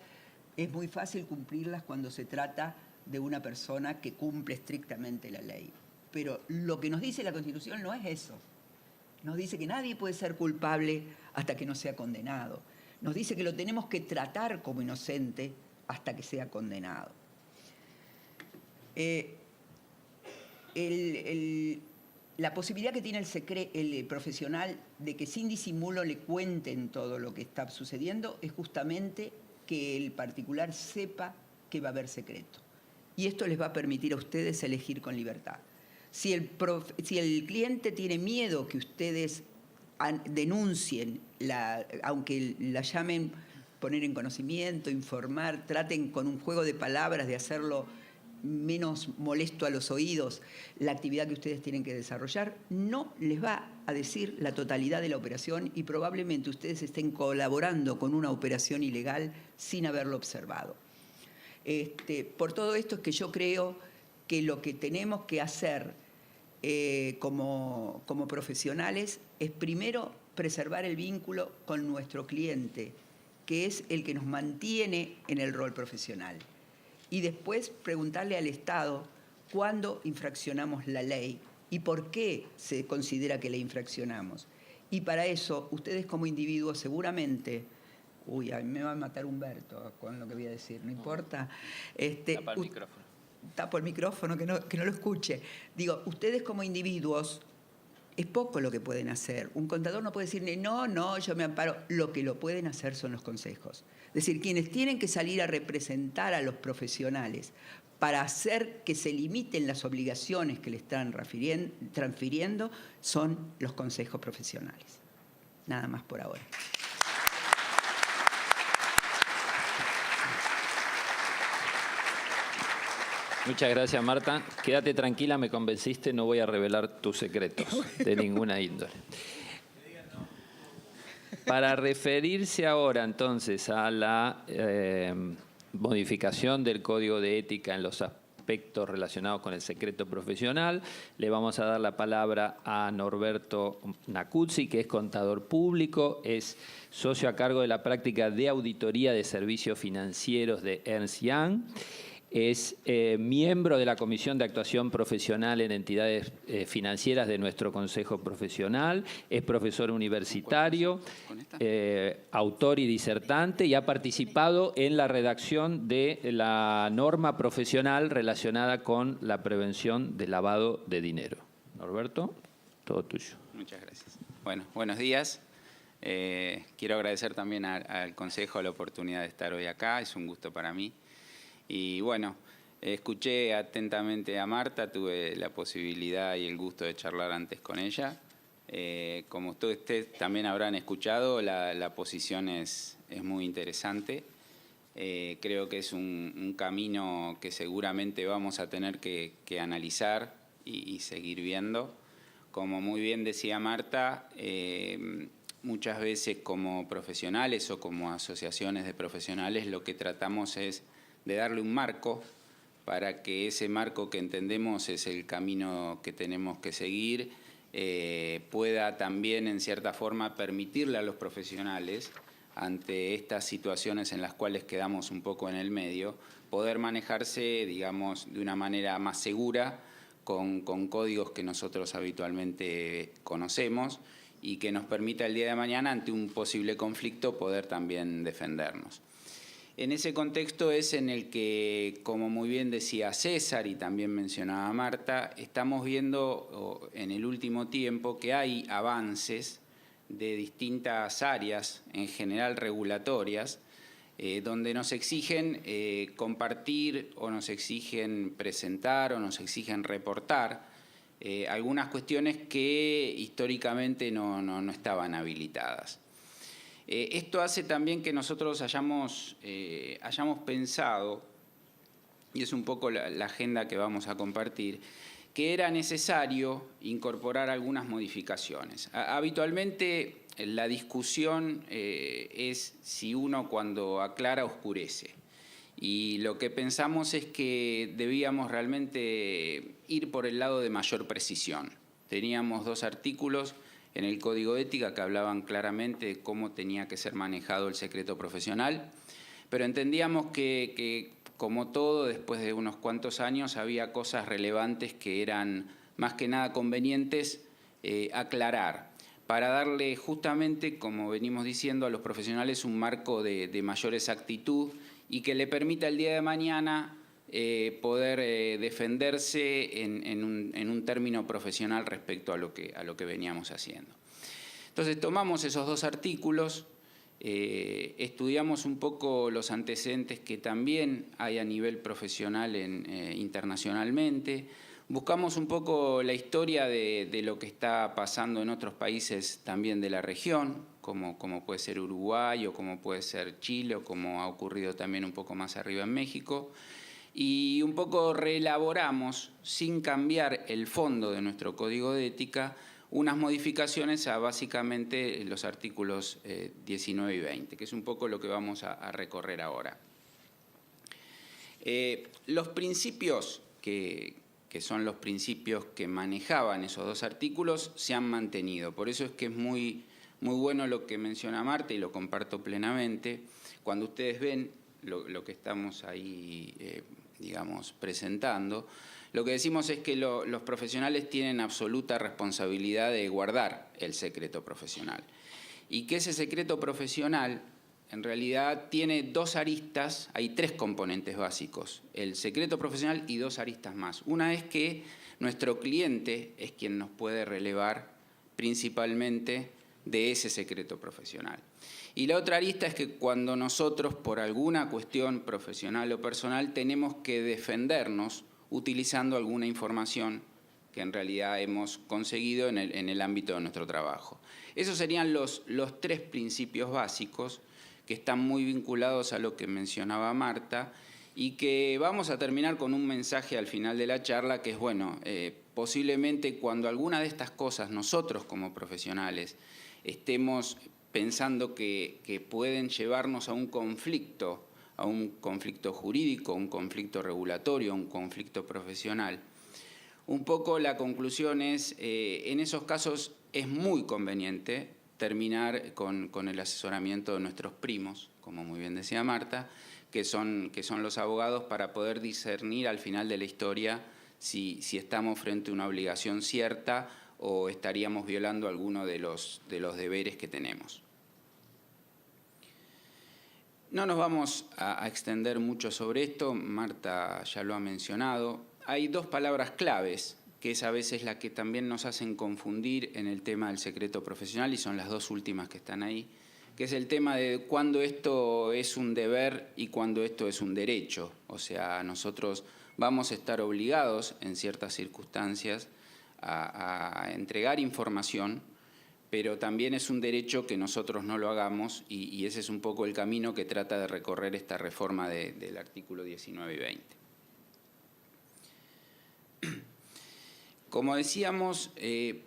es muy fácil cumplirlas cuando se trata de una persona que cumple estrictamente la ley. Pero lo que nos dice la Constitución no es eso. Nos dice que nadie puede ser culpable hasta que no sea condenado. Nos dice que lo tenemos que tratar como inocente hasta que sea condenado. La posibilidad que tiene el profesional de que sin disimulo le cuenten todo lo que está sucediendo es justamente que el particular sepa que va a haber secreto. Y esto les va a permitir a ustedes elegir con libertad. Si el cliente tiene miedo que ustedes denuncien, aunque la llamen poner en conocimiento, informar, traten con un juego de palabras de hacerlo menos molesto a los oídos, la actividad que ustedes tienen que desarrollar, no les va a decir la totalidad de la operación y probablemente ustedes estén colaborando con una operación ilegal sin haberlo observado. Por todo esto es que yo creo que lo que tenemos que hacer como profesionales es primero preservar el vínculo con nuestro cliente, que es el que nos mantiene en el rol profesional. Y después preguntarle al Estado cuándo infraccionamos la ley y por qué se considera que la infraccionamos. Y para eso, ustedes como individuos seguramente Uy, a mí me va a matar Humberto con lo que voy a decir, no importa. Tapa el micrófono. Tapo el micrófono, que no lo escuche. Digo, ustedes como individuos, es poco lo que pueden hacer. Un contador no puede decir, no, yo me amparo. Lo que lo pueden hacer son los consejos. Es decir, quienes tienen que salir a representar a los profesionales para hacer que se limiten las obligaciones que le están transfiriendo son los consejos profesionales. Nada más por ahora. Muchas gracias, Marta. Quédate tranquila, me convenciste, no voy a revelar tus secretos de ninguna índole. Para referirse ahora entonces a la modificación del Código de Ética en los aspectos relacionados con el secreto profesional, le vamos a dar la palabra a Norberto Nacuzzi, que es contador público, es socio a cargo de la práctica de auditoría de servicios financieros de Ernst & Young. Es miembro de la Comisión de Actuación Profesional en Entidades Financieras de nuestro Consejo Profesional, es profesor universitario, autor y disertante, y ha participado en la redacción de la norma profesional relacionada con la prevención del lavado de dinero. Norberto, todo tuyo. Muchas gracias. Bueno, buenos días. Quiero agradecer también al Consejo la oportunidad de estar hoy acá, es un gusto para mí. Y bueno, escuché atentamente a Marta, tuve la posibilidad y el gusto de charlar antes con ella. Como ustedes también habrán escuchado, la posición es muy interesante. Creo que es un camino que seguramente vamos a tener que analizar y seguir viendo. Como muy bien decía Marta, muchas veces como profesionales o como asociaciones de profesionales lo que tratamos es de darle un marco para que ese marco que entendemos es el camino que tenemos que seguir, pueda también en cierta forma permitirle a los profesionales, ante estas situaciones en las cuales quedamos un poco en el medio, poder manejarse, digamos, de una manera más segura, con códigos que nosotros habitualmente conocemos y que nos permita el día de mañana, ante un posible conflicto, poder también defendernos. En ese contexto es en el que, como muy bien decía César y también mencionaba Marta, estamos viendo en el último tiempo que hay avances de distintas áreas, en general regulatorias, donde nos exigen compartir o nos exigen presentar o nos exigen reportar algunas cuestiones que históricamente no estaban habilitadas. Esto hace también que nosotros hayamos pensado, y es un poco la agenda que vamos a compartir, que era necesario incorporar algunas modificaciones. Habitualmente la discusión es si uno cuando aclara oscurece. Y lo que pensamos es que debíamos realmente ir por el lado de mayor precisión. Teníamos 2 artículos en el Código de Ética que hablaban claramente de cómo tenía que ser manejado el secreto profesional, pero entendíamos que como todo, después de unos cuantos años, había cosas relevantes que eran más que nada convenientes aclarar, para darle justamente, como venimos diciendo, a los profesionales un marco de mayor exactitud y que le permita el día de mañana poder defenderse en un término profesional respecto a lo que veníamos haciendo. Entonces tomamos esos 2 artículos, estudiamos un poco los antecedentes que también hay a nivel profesional internacionalmente, buscamos un poco la historia de lo que está pasando en otros países también de la región, como puede ser Uruguay o como puede ser Chile o como ha ocurrido también un poco más arriba en México, y un poco reelaboramos, sin cambiar el fondo de nuestro Código de Ética, unas modificaciones a básicamente los artículos 19 y 20, que es un poco lo que vamos a recorrer ahora. Los principios que son los principios que manejaban esos 2 artículos se han mantenido. Por eso es que es muy bueno lo que menciona Marta y lo comparto plenamente. Cuando ustedes ven lo que estamos ahí digamos, presentando, lo que decimos es que los profesionales tienen absoluta responsabilidad de guardar el secreto profesional y que ese secreto profesional en realidad tiene dos aristas, hay tres componentes básicos, el secreto profesional y dos aristas más. Una es que nuestro cliente es quien nos puede relevar principalmente de ese secreto profesional. Y la otra arista es que cuando nosotros, por alguna cuestión profesional o personal, tenemos que defendernos utilizando alguna información que en realidad hemos conseguido en el ámbito de nuestro trabajo. Esos serían los tres principios básicos que están muy vinculados a lo que mencionaba Marta y que vamos a terminar con un mensaje al final de la charla que es, bueno, posiblemente cuando alguna de estas cosas nosotros como profesionales estemos pensando que pueden llevarnos a un conflicto jurídico, un conflicto regulatorio, un conflicto profesional, un poco la conclusión es, en esos casos es muy conveniente terminar con el asesoramiento de nuestros primos, como muy bien decía Marta, que son los abogados para poder discernir al final de la historia si estamos frente a una obligación cierta o estaríamos violando alguno de los deberes que tenemos. No nos vamos a extender mucho sobre esto, Marta ya lo ha mencionado. Hay dos palabras claves, que es a veces la que también nos hacen confundir en el tema del secreto profesional, y son las dos últimas que están ahí, que es el tema de cuándo esto es un deber y cuándo esto es un derecho. O sea, nosotros vamos a estar obligados en ciertas circunstancias a entregar información, pero también es un derecho que nosotros no lo hagamos y ese es un poco el camino que trata de recorrer esta reforma del artículo 19 y 20. Como decíamos,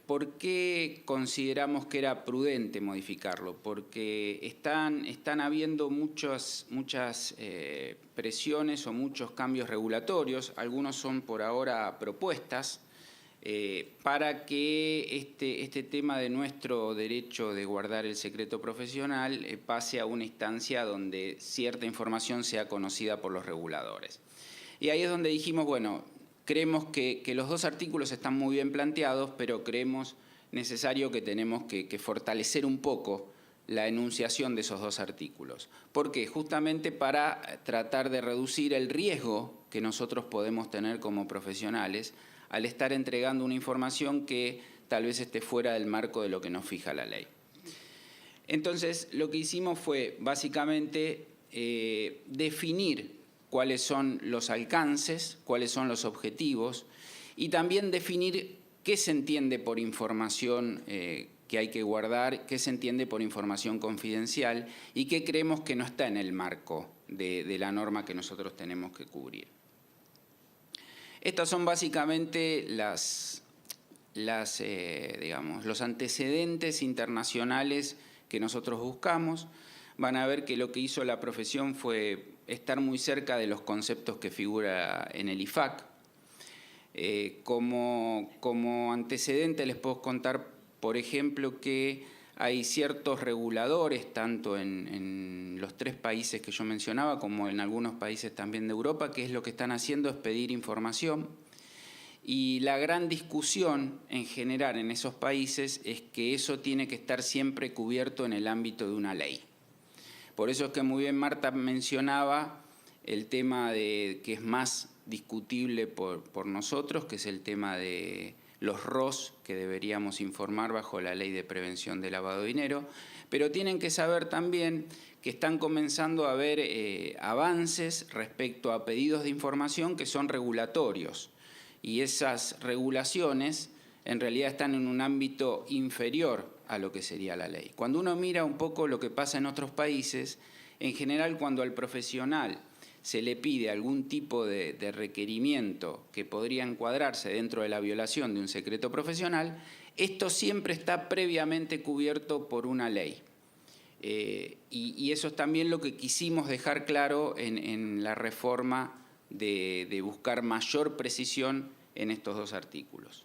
¿por qué consideramos que era prudente modificarlo? Porque están habiendo muchas presiones o muchos cambios regulatorios, algunos son por ahora propuestas, para que este tema de nuestro derecho de guardar el secreto profesional pase a una instancia donde cierta información sea conocida por los reguladores. Y ahí es donde dijimos, bueno, creemos que los dos artículos están muy bien planteados, pero creemos necesario que tenemos que fortalecer un poco la enunciación de esos dos artículos. ¿Por qué? Justamente para tratar de reducir el riesgo que nosotros podemos tener como profesionales al estar entregando una información que tal vez esté fuera del marco de lo que nos fija la ley. Entonces, lo que hicimos fue básicamente definir cuáles son los alcances, cuáles son los objetivos y también definir qué se entiende por información que hay que guardar, qué se entiende por información confidencial y qué creemos que no está en el marco de la norma que nosotros tenemos que cubrir. Estos son básicamente los antecedentes internacionales que nosotros buscamos. Van a ver que lo que hizo la profesión fue estar muy cerca de los conceptos que figura en el IFAC. Como antecedente les puedo contar, por ejemplo, que hay ciertos reguladores, tanto en los tres países que yo mencionaba, como en algunos países también de Europa, que es lo que están haciendo es pedir información. Y la gran discusión en general en esos países es que eso tiene que estar siempre cubierto en el ámbito de una ley. Por eso es que muy bien Marta mencionaba el tema que es más discutible por nosotros, que es el tema de los ROS que deberíamos informar bajo la Ley de Prevención de Lavado de Dinero, pero tienen que saber también que están comenzando a haber avances respecto a pedidos de información que son regulatorios y esas regulaciones en realidad están en un ámbito inferior a lo que sería la ley. Cuando uno mira un poco lo que pasa en otros países, en general cuando al profesional se le pide algún tipo de requerimiento que podría encuadrarse dentro de la violación de un secreto profesional, esto siempre está previamente cubierto por una ley. Y eso es también lo que quisimos dejar claro en la reforma de buscar mayor precisión en estos dos artículos.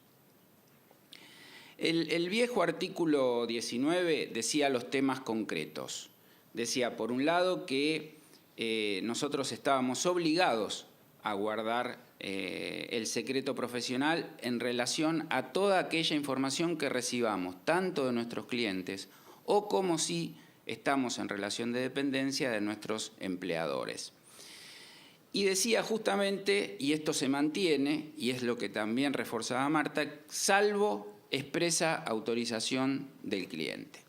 El viejo artículo 19 decía los temas concretos. Decía, por un lado, que nosotros estábamos obligados a guardar el secreto profesional en relación a toda aquella información que recibamos, tanto de nuestros clientes o como si estamos en relación de dependencia de nuestros empleadores. Y decía justamente, y esto se mantiene, y es lo que también reforzaba Marta, salvo expresa autorización del cliente.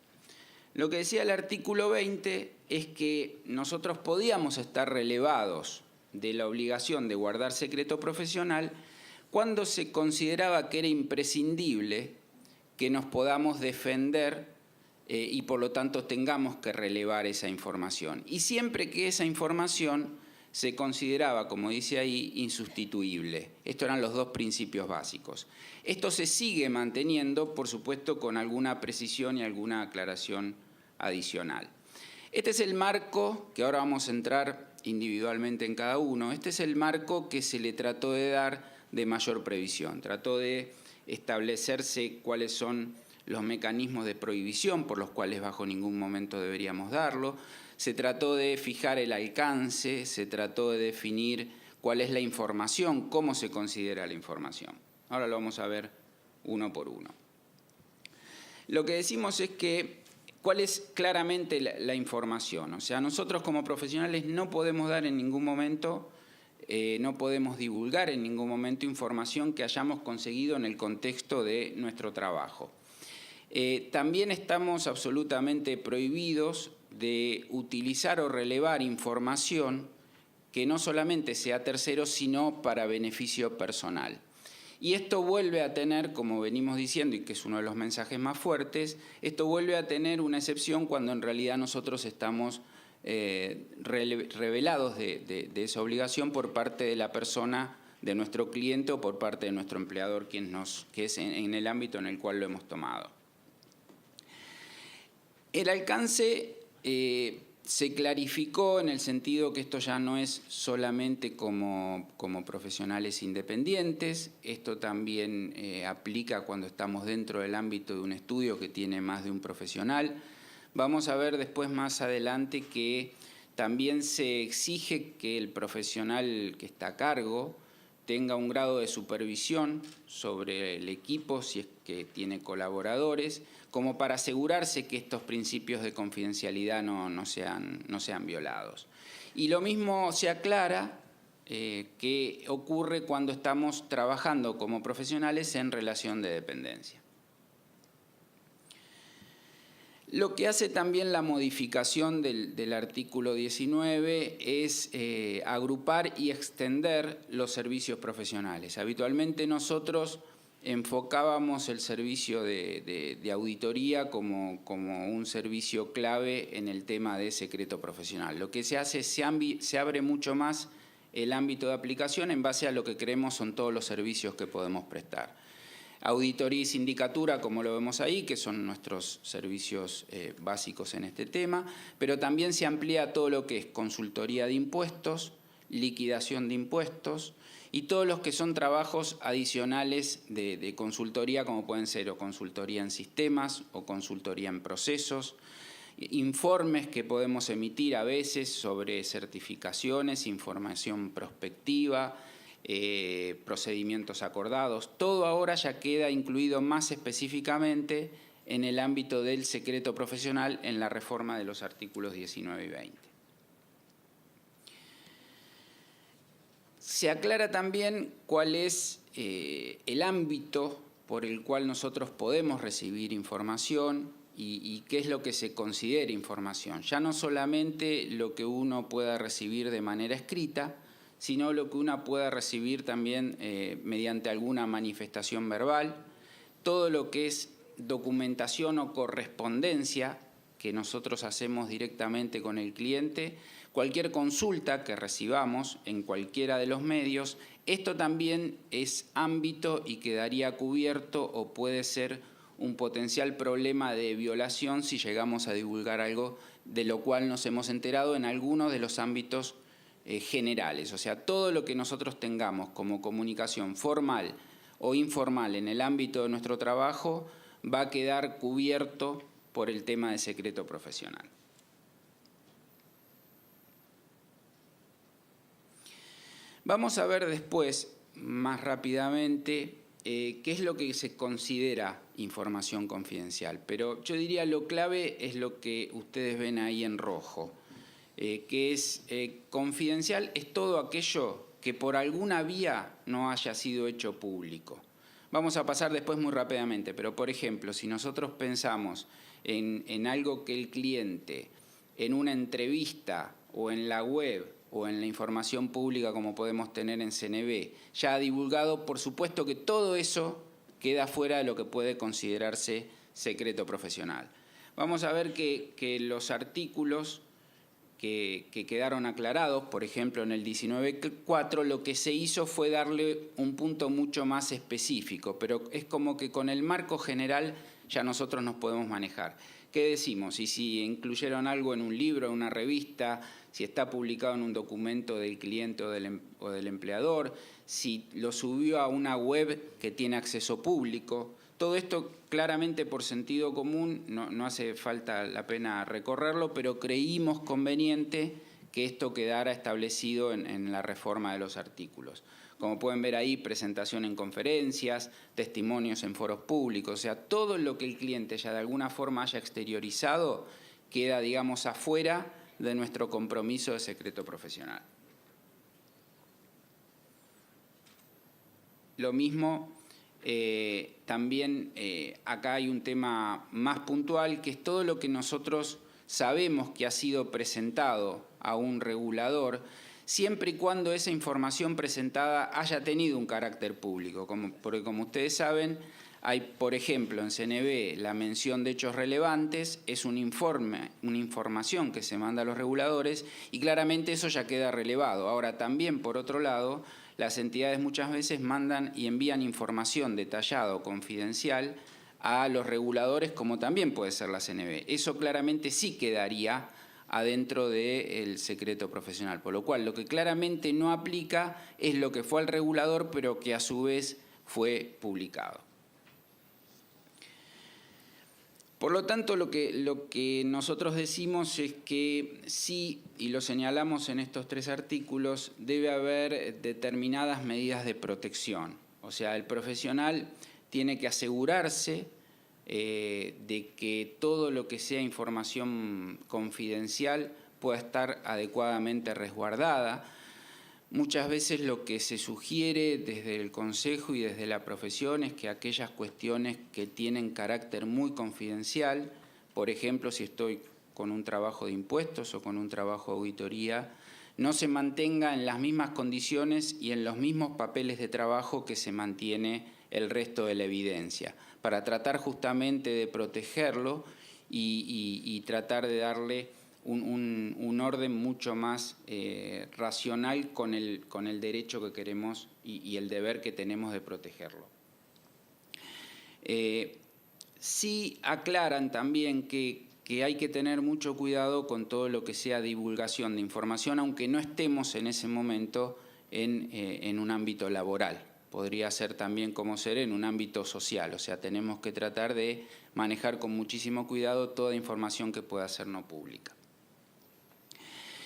Lo que decía el artículo 20 es que nosotros podíamos estar relevados de la obligación de guardar secreto profesional cuando se consideraba que era imprescindible que nos podamos defender y por lo tanto tengamos que relevar esa información. Y siempre que esa información se consideraba, como dice ahí, insustituible. Estos eran los dos principios básicos. Esto se sigue manteniendo, por supuesto, con alguna precisión y alguna aclaración adicional. Este es el marco, que ahora vamos a entrar individualmente en cada uno, este es el marco que se le trató de dar de mayor previsión. Trató de establecerse cuáles son los mecanismos de prohibición por los cuales bajo ningún momento deberíamos darlo. Se trató de fijar el alcance, se trató de definir cuál es la información, cómo se considera la información. Ahora lo vamos a ver uno por uno. Lo que decimos es que, ¿cuál es claramente la información? O sea, nosotros como profesionales no podemos dar en ningún momento, no podemos divulgar en ningún momento información que hayamos conseguido en el contexto de nuestro trabajo. También estamos absolutamente prohibidos de utilizar o relevar información que no solamente sea tercero, sino para beneficio personal. Y esto vuelve a tener, como venimos diciendo, y que es uno de los mensajes más fuertes, esto vuelve a tener una excepción cuando en realidad nosotros estamos revelados de esa obligación por parte de la persona, de nuestro cliente o por parte de nuestro empleador, que es en el ámbito en el cual lo hemos tomado. El alcance se clarificó en el sentido que esto ya no es solamente como profesionales independientes, esto también aplica cuando estamos dentro del ámbito de un estudio que tiene más de un profesional. Vamos a ver después más adelante que también se exige que el profesional que está a cargo tenga un grado de supervisión sobre el equipo, si es que tiene colaboradores, como para asegurarse que estos principios de confidencialidad no sean violados. Y lo mismo se aclara que ocurre cuando estamos trabajando como profesionales en relación de dependencia. Lo que hace también la modificación del artículo 19 es agrupar y extender los servicios profesionales. Habitualmente nosotros enfocábamos el servicio de auditoría como un servicio clave en el tema de secreto profesional. Lo que se hace es se abre mucho más el ámbito de aplicación en base a lo que creemos son todos los servicios que podemos prestar. Auditoría y sindicatura, como lo vemos ahí, que son nuestros servicios básicos en este tema, pero también se amplía todo lo que es consultoría de impuestos, liquidación de impuestos y todos los que son trabajos adicionales de consultoría, como pueden ser o consultoría en sistemas o consultoría en procesos, informes que podemos emitir a veces sobre certificaciones, información prospectiva, procedimientos acordados. Todo ahora ya queda incluido más específicamente en el ámbito del secreto profesional en la reforma de los artículos 19 y 20. Se aclara también cuál es el ámbito por el cual nosotros podemos recibir información y qué es lo que se considera información. Ya no solamente lo que uno pueda recibir de manera escrita, sino lo que uno pueda recibir también mediante alguna manifestación verbal, todo lo que es documentación o correspondencia que nosotros hacemos directamente con el cliente, cualquier consulta que recibamos en cualquiera de los medios, esto también es ámbito y quedaría cubierto o puede ser un potencial problema de violación si llegamos a divulgar algo de lo cual nos hemos enterado en algunos de los ámbitos generales. O sea, todo lo que nosotros tengamos como comunicación formal o informal en el ámbito de nuestro trabajo va a quedar cubierto por el tema de secreto profesional. Vamos a ver después, más rápidamente, qué es lo que se considera información confidencial. Pero yo diría lo clave es lo que ustedes ven ahí en rojo, que es confidencial es todo aquello que por alguna vía no haya sido hecho público. Vamos a pasar después muy rápidamente, pero por ejemplo, si nosotros pensamos en algo que el cliente en una entrevista o en la web o en la información pública como podemos tener en CNV ya ha divulgado, por supuesto que todo eso queda fuera de lo que puede considerarse secreto profesional. Vamos a ver que los artículos que quedaron aclarados, por ejemplo en el 19.4, lo que se hizo fue darle un punto mucho más específico, pero es como que con el marco general ya nosotros nos podemos manejar. ¿Qué decimos? Y si incluyeron algo en un libro, en una revista, si está publicado en un documento del cliente o del empleador, si lo subió a una web que tiene acceso público. Todo esto claramente por sentido común, no hace falta la pena recorrerlo, pero creímos conveniente que esto quedara establecido en la reforma de los artículos. Como pueden ver ahí, presentación en conferencias, testimonios en foros públicos, o sea, todo lo que el cliente ya de alguna forma haya exteriorizado queda, digamos, afuera de nuestro compromiso de secreto profesional. Lo mismo, también acá hay un tema más puntual, que es todo lo que nosotros sabemos que ha sido presentado a un regulador, siempre y cuando esa información presentada haya tenido un carácter público, porque como ustedes saben, hay, por ejemplo, en CNV la mención de hechos relevantes, es un informe, una información que se manda a los reguladores y claramente eso ya queda relevado. Ahora también, por otro lado, las entidades muchas veces mandan y envían información detallada o confidencial a los reguladores, como también puede ser la CNV. Eso claramente sí quedaría adentro del secreto profesional, por lo cual lo que claramente no aplica es lo que fue al regulador, pero que a su vez fue publicado. Por lo tanto, lo que nosotros decimos es que sí, y lo señalamos en estos 3 artículos, debe haber determinadas medidas de protección. O sea, el profesional tiene que asegurarse de que todo lo que sea información confidencial pueda estar adecuadamente resguardada. Muchas veces lo que se sugiere desde el Consejo y desde la profesión es que aquellas cuestiones que tienen carácter muy confidencial, por ejemplo, si estoy con un trabajo de impuestos o con un trabajo de auditoría, no se mantenga en las mismas condiciones y en los mismos papeles de trabajo que se mantiene el resto de la evidencia, para tratar justamente de protegerlo y tratar de darle un orden mucho más racional con el derecho que queremos y el deber que tenemos de protegerlo. Sí aclaran también que hay que tener mucho cuidado con todo lo que sea divulgación de información, aunque no estemos en ese momento en un ámbito laboral. Podría ser también como ser en un ámbito social, o sea, tenemos que tratar de manejar con muchísimo cuidado toda información que pueda ser no pública.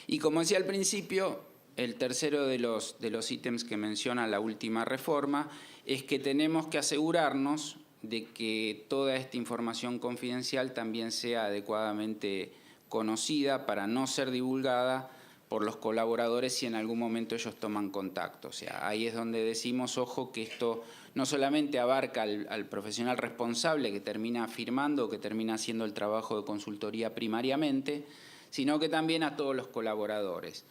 Y como decía al principio, el tercero de los ítems que menciona la última reforma es que tenemos que asegurarnos de que toda esta información confidencial también sea adecuadamente conocida para no ser divulgada por los colaboradores si en algún momento ellos toman contacto. O sea, ahí es donde decimos, ojo, que esto no solamente abarca al profesional responsable que termina firmando o que termina haciendo el trabajo de consultoría primariamente, sino que también a todos los colaboradores.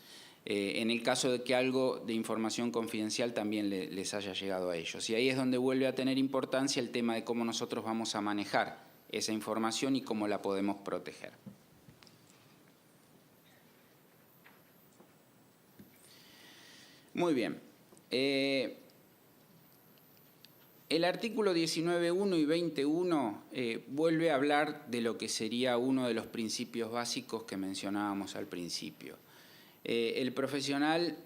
En el caso de que algo de información confidencial también les haya llegado a ellos. Y ahí es donde vuelve a tener importancia el tema de cómo nosotros vamos a manejar esa información y cómo la podemos proteger. Muy bien. El artículo 19.1 y 20.1 vuelve a hablar de lo que sería uno de los principios básicos que mencionábamos al principio. El profesional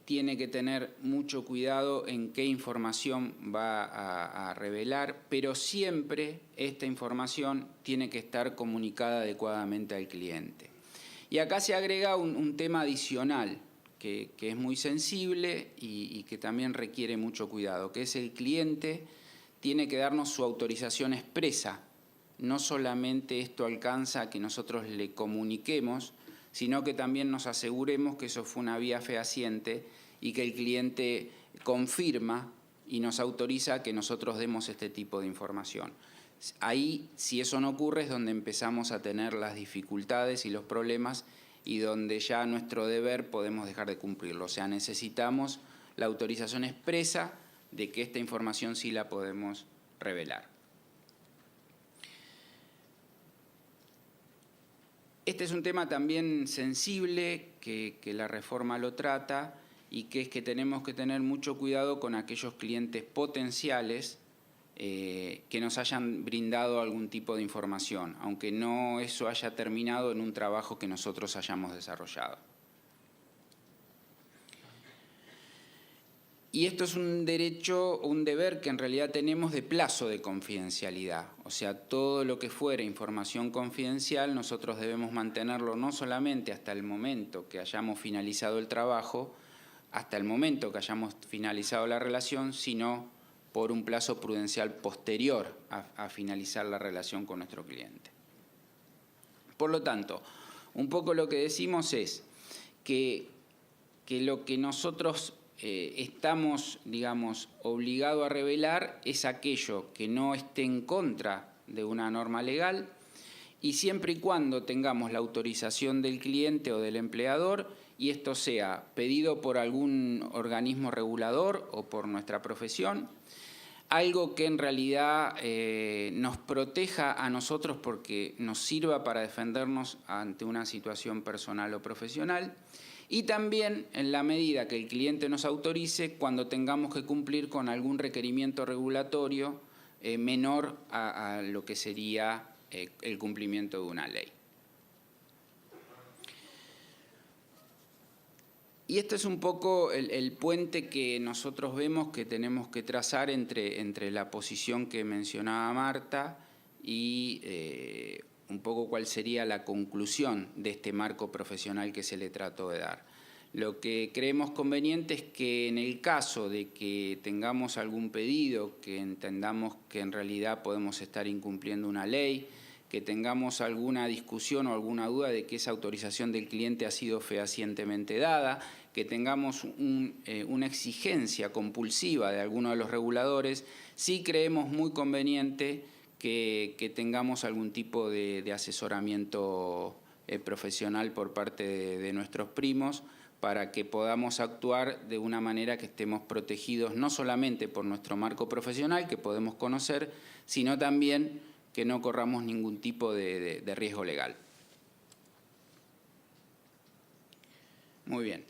tiene que tener mucho cuidado en qué información va a revelar, pero siempre esta información tiene que estar comunicada adecuadamente al cliente. Y acá se agrega un tema adicional que es muy sensible y que también requiere mucho cuidado, que es el cliente tiene que darnos su autorización expresa. No solamente esto alcanza a que nosotros le comuniquemos, sino que también nos aseguremos que eso fue una vía fehaciente y que el cliente confirma y nos autoriza a que nosotros demos este tipo de información. Ahí, si eso no ocurre, es donde empezamos a tener las dificultades y los problemas y donde ya nuestro deber podemos dejar de cumplirlo. O sea, necesitamos la autorización expresa de que esta información sí la podemos revelar. Este es un tema también sensible que la reforma lo trata y que es que tenemos que tener mucho cuidado con aquellos clientes potenciales que nos hayan brindado algún tipo de información, aunque no eso haya terminado en un trabajo que nosotros hayamos desarrollado. Y esto es un derecho, un deber que en realidad tenemos de plazo de confidencialidad. O sea, todo lo que fuera información confidencial nosotros debemos mantenerlo no solamente hasta el momento que hayamos finalizado el trabajo, hasta el momento que hayamos finalizado la relación, sino por un plazo prudencial posterior a finalizar la relación con nuestro cliente. Por lo tanto, un poco lo que decimos es que lo que nosotros estamos, digamos, obligados a revelar es aquello que no esté en contra de una norma legal y siempre y cuando tengamos la autorización del cliente o del empleador y esto sea pedido por algún organismo regulador o por nuestra profesión, algo que en realidad nos proteja a nosotros porque nos sirva para defendernos ante una situación personal o profesional y también en la medida que el cliente nos autorice cuando tengamos que cumplir con algún requerimiento regulatorio menor a lo que sería el cumplimiento de una ley. Y este es un poco el puente que nosotros vemos que tenemos que trazar entre la posición que mencionaba Marta y un poco cuál sería la conclusión de este marco profesional que se le trató de dar. Lo que creemos conveniente es que en el caso de que tengamos algún pedido, que entendamos que en realidad podemos estar incumpliendo una ley, que tengamos alguna discusión o alguna duda de que esa autorización del cliente ha sido fehacientemente dada, que tengamos una exigencia compulsiva de alguno de los reguladores, sí creemos muy conveniente que tengamos algún tipo de asesoramiento profesional por parte de nuestros primos para que podamos actuar de una manera que estemos protegidos no solamente por nuestro marco profesional que podemos conocer, sino también que no corramos ningún tipo de riesgo legal. Muy bien.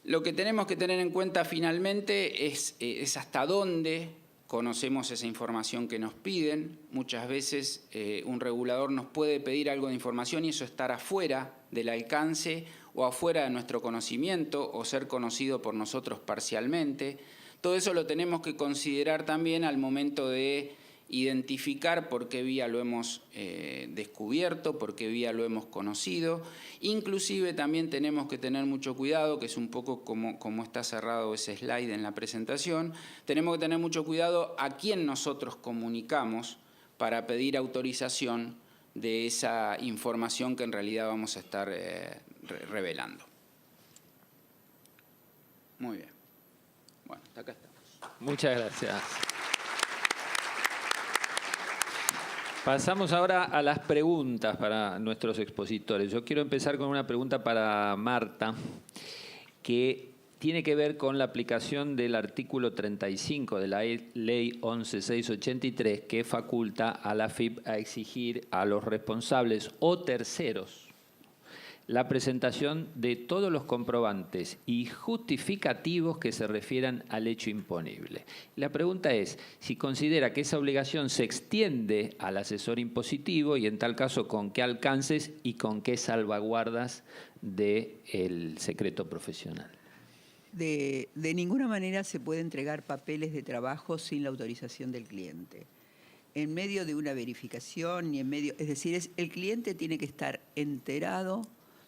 Lo que tenemos que tener en cuenta finalmente es hasta dónde conocemos esa información que nos piden. Muchas veces un regulador nos puede pedir algo de información y eso estar afuera del alcance o afuera de nuestro conocimiento o ser conocido por nosotros parcialmente. Todo eso lo tenemos que considerar también al momento de identificar por qué vía lo hemos descubierto, por qué vía lo hemos conocido. Inclusive también tenemos que tener mucho cuidado, que es un poco como está cerrado ese slide en la presentación, tenemos que tener mucho cuidado a quién nosotros comunicamos para pedir autorización de esa información que en realidad vamos a estar revelando. Muy bien. Bueno, hasta acá estamos. Muchas gracias. Pasamos ahora a las preguntas para nuestros expositores. Yo quiero empezar con una pregunta para Marta, que tiene que ver con la aplicación del artículo 35 de la Ley 11.683, que faculta a la AFIP a exigir a los responsables o terceros la presentación de todos los comprobantes y justificativos que se refieran al hecho imponible. La pregunta es si considera que esa obligación se extiende al asesor impositivo y en tal caso con qué alcances y con qué salvaguardas del secreto profesional. De ninguna manera se puede entregar papeles de trabajo sin la autorización del cliente. En medio de una verificación y en medio, es decir, el cliente tiene que estar enterado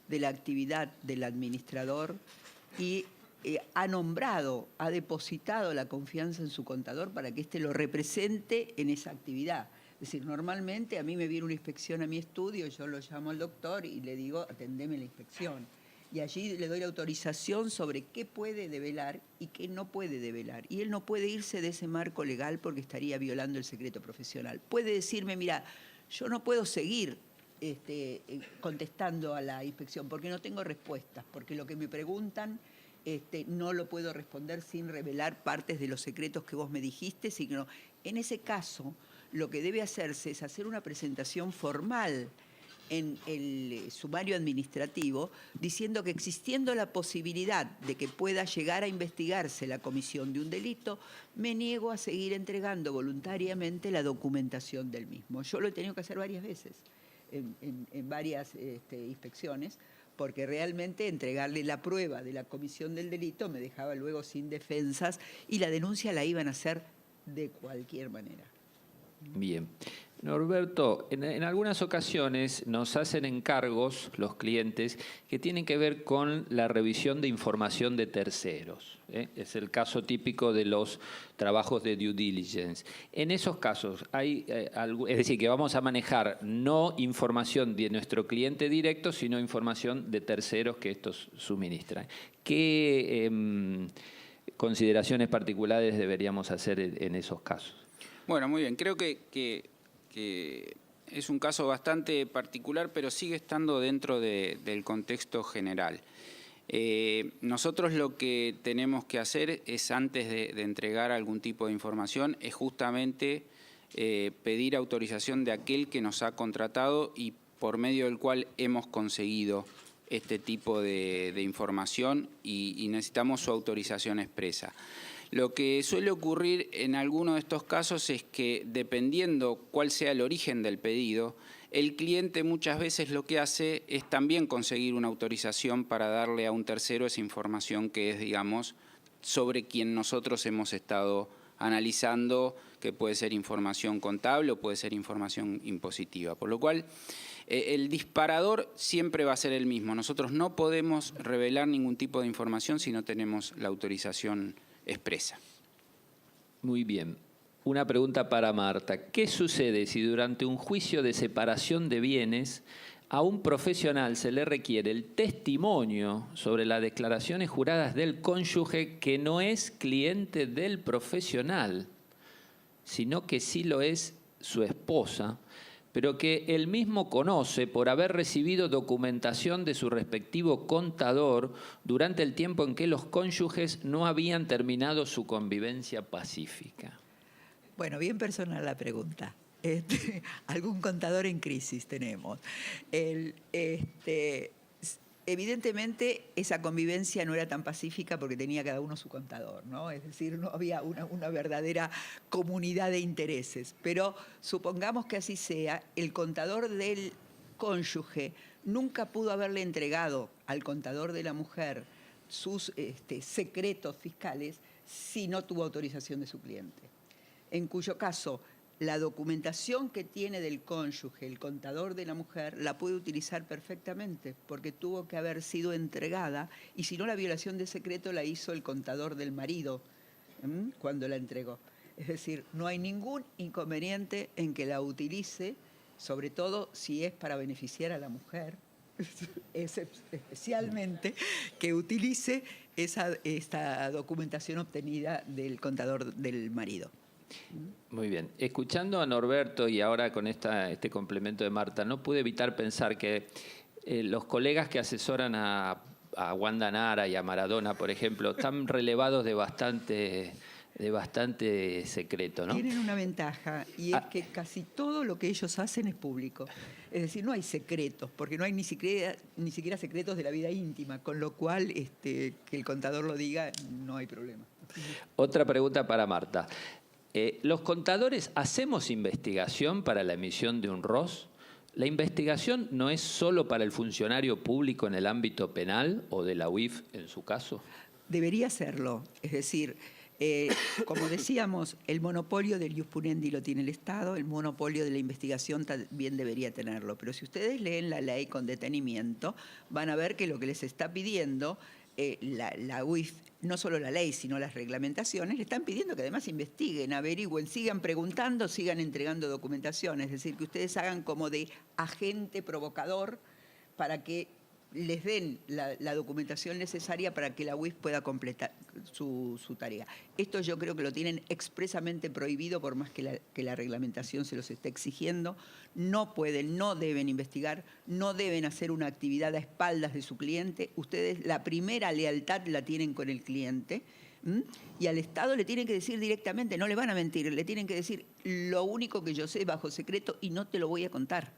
de la actividad del administrador y ha nombrado, ha depositado la confianza en su contador para que éste lo represente en esa actividad. Es decir, normalmente a mí me viene una inspección a mi estudio, yo lo llamo al doctor y le digo, atendeme la inspección. Y allí le doy la autorización sobre qué puede develar y qué no puede develar. Y él no puede irse de ese marco legal porque estaría violando el secreto profesional. Puede decirme, mira, yo no puedo seguir contestando a la inspección porque no tengo respuestas, porque lo que me preguntan no lo puedo responder sin revelar partes de los secretos que vos me dijiste, sino en ese caso lo que debe hacerse es hacer una presentación formal en el sumario administrativo diciendo que existiendo la posibilidad de que pueda llegar a investigarse la comisión de un delito, me niego a seguir entregando voluntariamente la documentación del mismo. Yo lo he tenido que hacer varias veces en varias inspecciones, porque realmente entregarle la prueba de la comisión del delito me dejaba luego sin defensas y la denuncia la iban a hacer de cualquier manera. Bien. Norberto, en algunas ocasiones nos hacen encargos los clientes que tienen que ver con la revisión de información de terceros. Es el caso típico de los trabajos de due diligence. En esos casos, es decir, que vamos a manejar no información de nuestro cliente directo, sino información de terceros que estos suministran. ¿Qué consideraciones particulares deberíamos hacer en esos casos? Bueno, muy bien. Creo que es un caso bastante particular, pero sigue estando dentro del contexto general. Nosotros lo que tenemos que hacer es, antes de entregar algún tipo de información, es justamente pedir autorización de aquel que nos ha contratado y por medio del cual hemos conseguido este tipo de información y necesitamos su autorización expresa. Lo que suele ocurrir en algunos de estos casos es que, dependiendo cuál sea el origen del pedido, el cliente muchas veces lo que hace es también conseguir una autorización para darle a un tercero esa información que es, digamos, sobre quien nosotros hemos estado analizando, que puede ser información contable o puede ser información impositiva. Por lo cual, el disparador siempre va a ser el mismo. Nosotros no podemos revelar ningún tipo de información si no tenemos la autorización expresa. Muy bien. Una pregunta para Marta. ¿Qué sucede si durante un juicio de separación de bienes a un profesional se le requiere el testimonio sobre las declaraciones juradas del cónyuge que no es cliente del profesional, sino que sí lo es su esposa, pero que él mismo conoce por haber recibido documentación de su respectivo contador durante el tiempo en que los cónyuges no habían terminado su convivencia pacífica? Bueno, bien personal la pregunta. Algún contador en crisis tenemos. Evidentemente, esa convivencia no era tan pacífica porque tenía cada uno su contador, ¿no? Es decir, no había una verdadera comunidad de intereses. Pero supongamos que así sea, el contador del cónyuge nunca pudo haberle entregado al contador de la mujer sus secretos fiscales si no tuvo autorización de su cliente. En cuyo caso, la documentación que tiene del cónyuge, el contador de la mujer, la puede utilizar perfectamente porque tuvo que haber sido entregada y si no, la violación de secreto la hizo el contador del marido cuando la entregó. Es decir, no hay ningún inconveniente en que la utilice, sobre todo si es para beneficiar a la mujer, especialmente que utilice esta documentación obtenida del contador del marido. Muy bien. Escuchando a Norberto y ahora con este complemento de Marta, no pude evitar pensar que los colegas que asesoran a Wanda Nara y a Maradona, por ejemplo, están relevados de bastante secreto, ¿no? Tienen una ventaja y es que casi todo lo que ellos hacen es público. Es decir, no hay secretos, porque no hay ni siquiera secretos de la vida íntima, con lo cual que el contador lo diga, no hay problema. Otra pregunta para Marta. ¿Los contadores hacemos investigación para la emisión de un ROS? ¿La investigación no es solo para el funcionario público en el ámbito penal o de la UIF en su caso? Debería serlo. Es decir, como decíamos, el monopolio del ius puniendi lo tiene el Estado, el monopolio de la investigación también debería tenerlo. Pero si ustedes leen la ley con detenimiento, van a ver que lo que les está pidiendo la UIF, no solo la ley, sino las reglamentaciones, le están pidiendo que además investiguen, averigüen, sigan preguntando, sigan entregando documentación. Es decir, que ustedes hagan como de agente provocador para que les den la documentación necesaria para que la UIF pueda completar su tarea. Esto yo creo que lo tienen expresamente prohibido, por más que la reglamentación se los esté exigiendo. No pueden, no deben investigar, no deben hacer una actividad a espaldas de su cliente. Ustedes la primera lealtad la tienen con el cliente, y al Estado le tienen que decir directamente, no le van a mentir, le tienen que decir lo único que yo sé bajo secreto y no te lo voy a contar.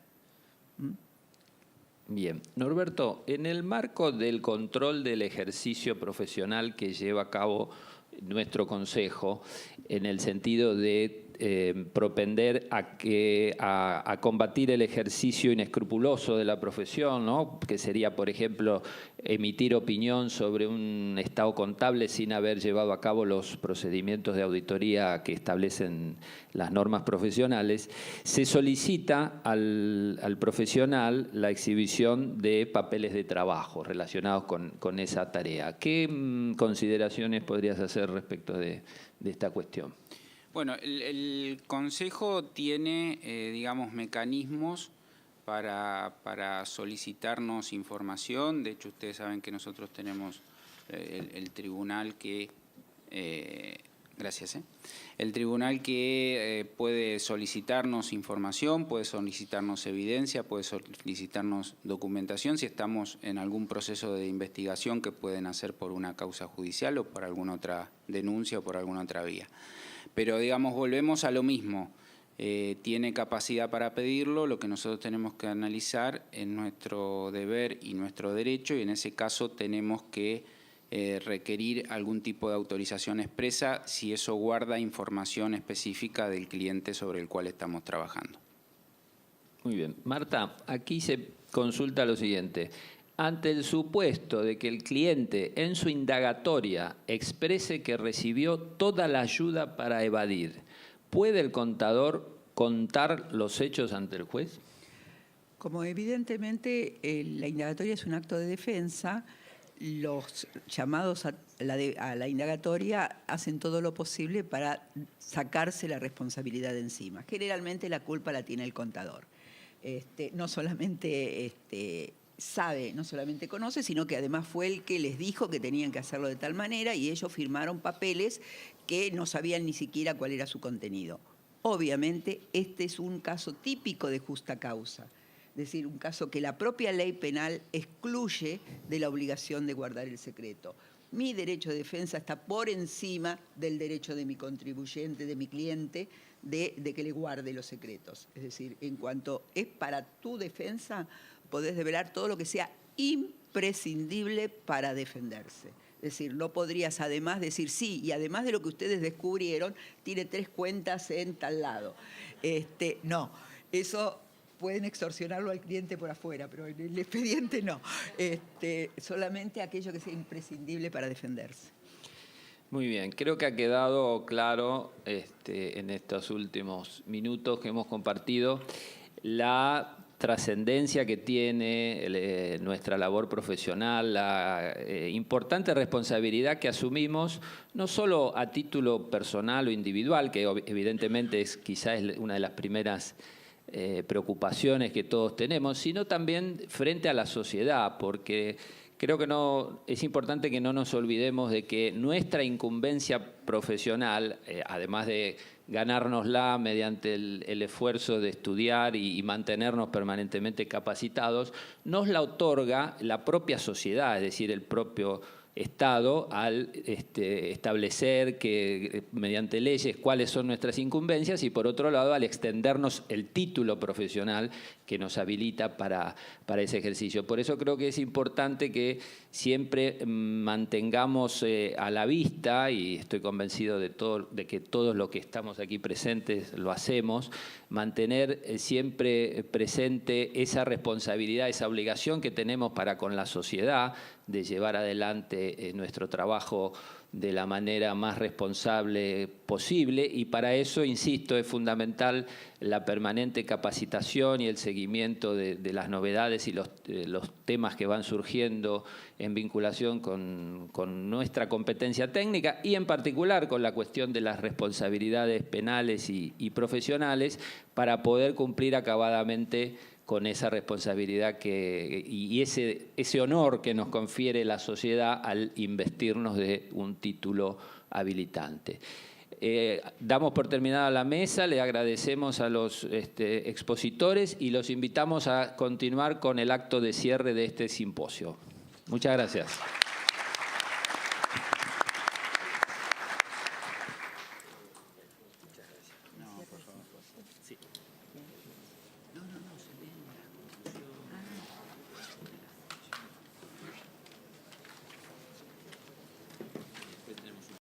Bien. Norberto, en el marco del control del ejercicio profesional que lleva a cabo nuestro Consejo, en el sentido de propender a combatir el ejercicio inescrupuloso de la profesión, ¿no? Que sería, por ejemplo, emitir opinión sobre un estado contable sin haber llevado a cabo los procedimientos de auditoría que establecen las normas profesionales, se solicita al profesional la exhibición de papeles de trabajo relacionados con esa tarea. ¿Qué consideraciones podrías hacer respecto de esta cuestión? Bueno, el Consejo tiene, digamos, mecanismos para solicitarnos información. De hecho, ustedes saben que nosotros tenemos el tribunal que... Gracias. El tribunal que puede solicitarnos información, puede solicitarnos evidencia, puede solicitarnos documentación si estamos en algún proceso de investigación que pueden hacer por una causa judicial o por alguna otra denuncia o por alguna otra vía. Pero, digamos, volvemos a lo mismo. Tiene capacidad para pedirlo, lo que nosotros tenemos que analizar es nuestro deber y nuestro derecho, y en ese caso tenemos que requerir algún tipo de autorización expresa si eso guarda información específica del cliente sobre el cual estamos trabajando. Muy bien. Marta, aquí se consulta lo siguiente. Ante el supuesto de que el cliente en su indagatoria exprese que recibió toda la ayuda para evadir, ¿puede el contador contar los hechos ante el juez? Como evidentemente la indagatoria es un acto de defensa, los llamados a la indagatoria hacen todo lo posible para sacarse la responsabilidad de encima. Generalmente la culpa la tiene el contador. No solamente sabe, no solamente conoce, sino que además fue el que les dijo que tenían que hacerlo de tal manera y ellos firmaron papeles que no sabían ni siquiera cuál era su contenido. Obviamente, este es un caso típico de justa causa. Es decir, un caso que la propia ley penal excluye de la obligación de guardar el secreto. Mi derecho de defensa está por encima del derecho de mi contribuyente, de mi cliente, de que le guarde los secretos. Es decir, en cuanto es para tu defensa, podés develar todo lo que sea imprescindible para defenderse. Es decir, no podrías además decir, sí, y además de lo que ustedes descubrieron, tiene 3 cuentas en tal lado. No, eso pueden extorsionarlo al cliente por afuera, pero en el expediente no. Solamente aquello que sea imprescindible para defenderse. Muy bien, creo que ha quedado claro en estos últimos minutos que hemos compartido la trascendencia que tiene nuestra labor profesional, la importante responsabilidad que asumimos, no solo a título personal o individual, que evidentemente quizás es una de las primeras preocupaciones que todos tenemos, sino también frente a la sociedad, porque creo que es importante que no nos olvidemos de que nuestra incumbencia profesional, además de ganárnosla mediante el esfuerzo de estudiar y mantenernos permanentemente capacitados, nos la otorga la propia sociedad, es decir, el propio Estado, al establecer mediante leyes cuáles son nuestras incumbencias y, por otro lado, al extendernos el título profesional que nos habilita para ese ejercicio. Por eso creo que es importante que siempre mantengamos a la vista, y estoy convencido de que todos los que estamos aquí presentes lo hacemos, mantener siempre presente esa responsabilidad, esa obligación que tenemos para con la sociedad de llevar adelante nuestro trabajo de la manera más responsable posible, y para eso, insisto, es fundamental la permanente capacitación y el seguimiento de las novedades y los temas que van surgiendo en vinculación con nuestra competencia técnica y en particular con la cuestión de las responsabilidades penales y profesionales, para poder cumplir acabadamente con esa responsabilidad y ese honor que nos confiere la sociedad al investirnos de un título habilitante. Damos por terminada la mesa, le agradecemos a los expositores y los invitamos a continuar con el acto de cierre de este simposio. Muchas gracias.